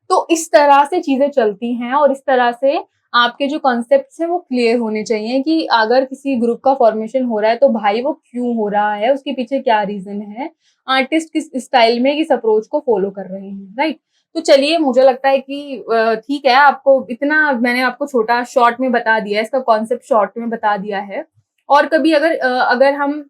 तो इस तरह से चीजें चलती हैं और इस तरह से आपके जो कॉन्सेप्ट्स हैं वो क्लियर होने चाहिए कि अगर किसी ग्रुप का फॉर्मेशन हो रहा है तो भाई वो क्यों हो रहा है, उसके पीछे क्या रीजन है, आर्टिस्ट किस स्टाइल में किस अप्रोच को फॉलो कर रहे हैं, राइट। तो चलिए, मुझे लगता है कि ठीक है, आपको इतना मैंने आपको छोटा शॉर्ट में बता दिया है, इसका कॉन्सेप्ट शॉर्ट में बता दिया है। और कभी अगर हम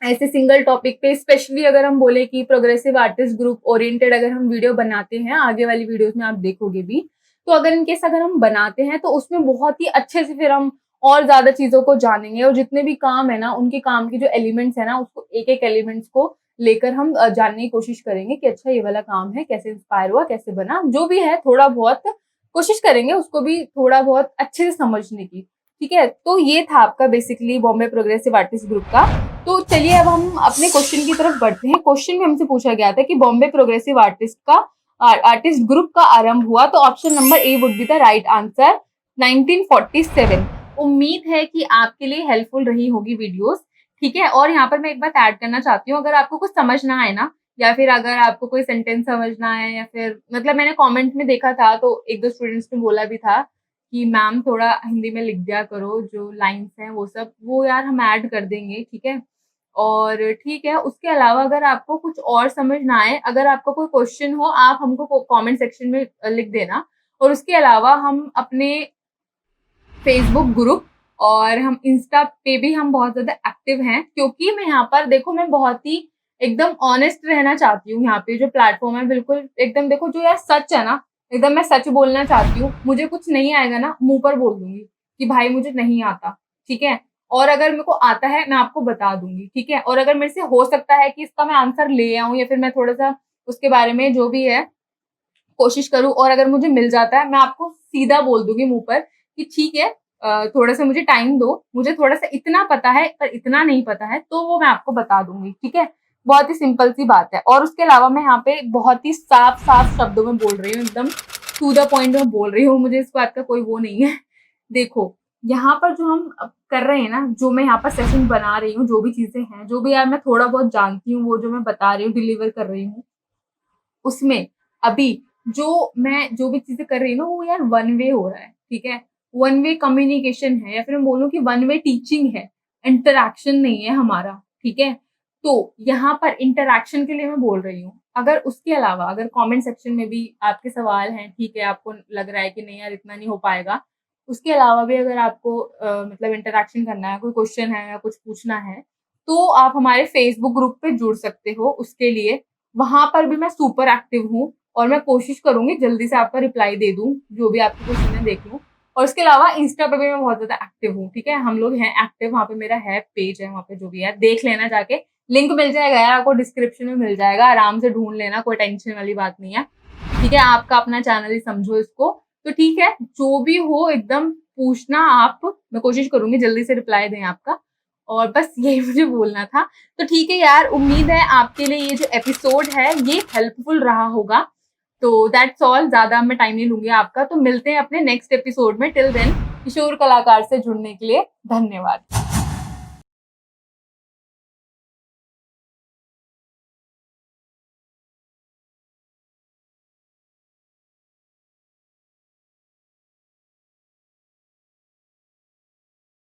ऐसे सिंगल टॉपिक पे, स्पेशली अगर हम बोले कि प्रोग्रेसिव आर्टिस्ट ग्रुप ओरिएंटेड अगर हम वीडियो बनाते हैं, आगे वाली वीडियोस में आप देखोगे भी, तो अगर इनकेस अगर हम बनाते हैं तो उसमें बहुत ही अच्छे से फिर हम और ज्यादा चीजों को जानेंगे, और जितने भी काम है ना, उनके काम के जो एलिमेंट्स है ना, उसको एक एक एलिमेंट्स को लेकर हम जानने की कोशिश करेंगे कि अच्छा ये वाला काम है, कैसे इंस्पायर हुआ, कैसे बना, जो भी है थोड़ा बहुत कोशिश करेंगे उसको भी थोड़ा बहुत अच्छे से समझने की। ठीक है, तो ये था आपका basically Bombay progressive artist group का। तो चलिए अब हम अपने क्वेश्चन की तरफ बढ़ते हैं। क्वेश्चन में हमसे पूछा गया था कि बॉम्बे प्रोग्रेसिव आर्टिस्ट ग्रुप का आरंभ हुआ, तो option number A would be the right answer, 1947। उम्मीद है कि आपके लिए हेल्पफुल रही होगी वीडियोस। ठीक है, और यहाँ पर मैं एक बात ऐड करना चाहती हूँ, अगर आपको कुछ समझ ना आए ना, या फिर अगर आपको कोई सेंटेंस समझना है, या फिर मतलब मैंने कमेंट में देखा था तो एक दो स्टूडेंट्स ने बोला भी था कि मैम थोड़ा हिंदी में लिख दिया करो जो लाइन्स हैं वो सब, वो यार हम ऐड कर देंगे, ठीक है। और ठीक है, उसके अलावा अगर आपको कुछ और समझ ना आए, अगर आपको कोई क्वेश्चन हो, आप हमको कमेंट सेक्शन में लिख देना। और उसके अलावा हम अपने फेसबुक ग्रुप और हम इंस्टा पे भी हम बहुत ज्यादा एक्टिव हैं, क्योंकि मैं यहाँ पर देखो, मैं बहुत ही एकदम ऑनेस्ट रहना चाहती हूँ। यहाँ पे जो प्लेटफॉर्म है बिल्कुल एकदम, देखो जो यार सच है ना, एकदम मैं सच बोलना चाहती हूँ। मुझे कुछ नहीं आएगा ना, मुंह पर बोल दूंगी कि भाई मुझे नहीं आता, ठीक है। और अगर मेरे को आता है मैं आपको बता दूंगी, ठीक है। और अगर मेरे से हो सकता है कि इसका मैं आंसर ले आऊं, या फिर मैं थोड़ा सा उसके बारे में जो भी है कोशिश करूँ, और अगर मुझे मिल जाता है मैं आपको सीधा बोल दूंगी मुंह पर कि ठीक है, थोड़ा सा मुझे टाइम दो, मुझे थोड़ा सा इतना पता है पर इतना नहीं पता है, तो वो मैं आपको बता दूंगी, ठीक है। बहुत ही सिंपल सी बात है। और उसके अलावा मैं यहाँ पे बहुत ही साफ साफ शब्दों में बोल रही हूँ, एकदम टू द पॉइंट में बोल रही हूँ, मुझे इस बात का कोई वो नहीं है। देखो, यहाँ पर जो हम कर रहे हैं ना, जो मैं यहाँ पर सेशन बना रही हूँ, जो भी चीजें हैं, जो भी यार मैं थोड़ा बहुत जानती हूँ, वो जो मैं बता रही हूँ, डिलीवर कर रही हूँ, उसमें अभी जो भी चीजें कर रही हूँ ना, वो यार वन वे हो रहा है, ठीक है। वन वे कम्युनिकेशन है, या फिर मैं बोलूँ कि वन वे टीचिंग है, इंटरैक्शन नहीं है हमारा, ठीक है। तो यहाँ पर इंटरैक्शन के लिए मैं बोल रही हूँ। अगर उसके अलावा अगर कमेंट सेक्शन में भी आपके सवाल हैं, ठीक है, आपको लग रहा है कि नहीं यार इतना नहीं हो पाएगा, उसके अलावा भी अगर आपको मतलब इंटरैक्शन करना है, कोई क्वेश्चन है या कुछ पूछना है, तो आप हमारे फेसबुक ग्रुप पे जुड़ सकते हो। उसके लिए वहां पर भी मैं सुपर एक्टिव हूँ, और मैं कोशिश करूंगी जल्दी से आपका रिप्लाई दे दूं, जो भी आपकी क्वेश्चन है देख लूं। और इसके अलावा इंस्टा पे भी मैं बहुत ज्यादा एक्टिव हूँ, ठीक है। हम लोग हैं एक्टिव, वहाँ पे मेरा है पेज है, वहाँ पे जो भी है देख लेना जाके, लिंक मिल जाएगा यार आपको, डिस्क्रिप्शन में मिल जाएगा, आराम से ढूंढ लेना, कोई टेंशन वाली बात नहीं है, ठीक है। आपका अपना चैनल ही समझो इसको। तो ठीक है, जो भी हो एकदम पूछना आप, मैं कोशिश करूंगी जल्दी से रिप्लाई दें आपका। और बस यही मुझे बोलना था। तो ठीक है यार, उम्मीद है आपके लिए ये जो एपिसोड है ये हेल्पफुल रहा होगा। तो दैट्स ऑल, ज्यादा मैं टाइम नहीं लूंगी आपका। तो मिलते हैं अपने नेक्स्ट एपिसोड में। टिल देन, किशोर कलाकार से जुड़ने के लिए धन्यवाद।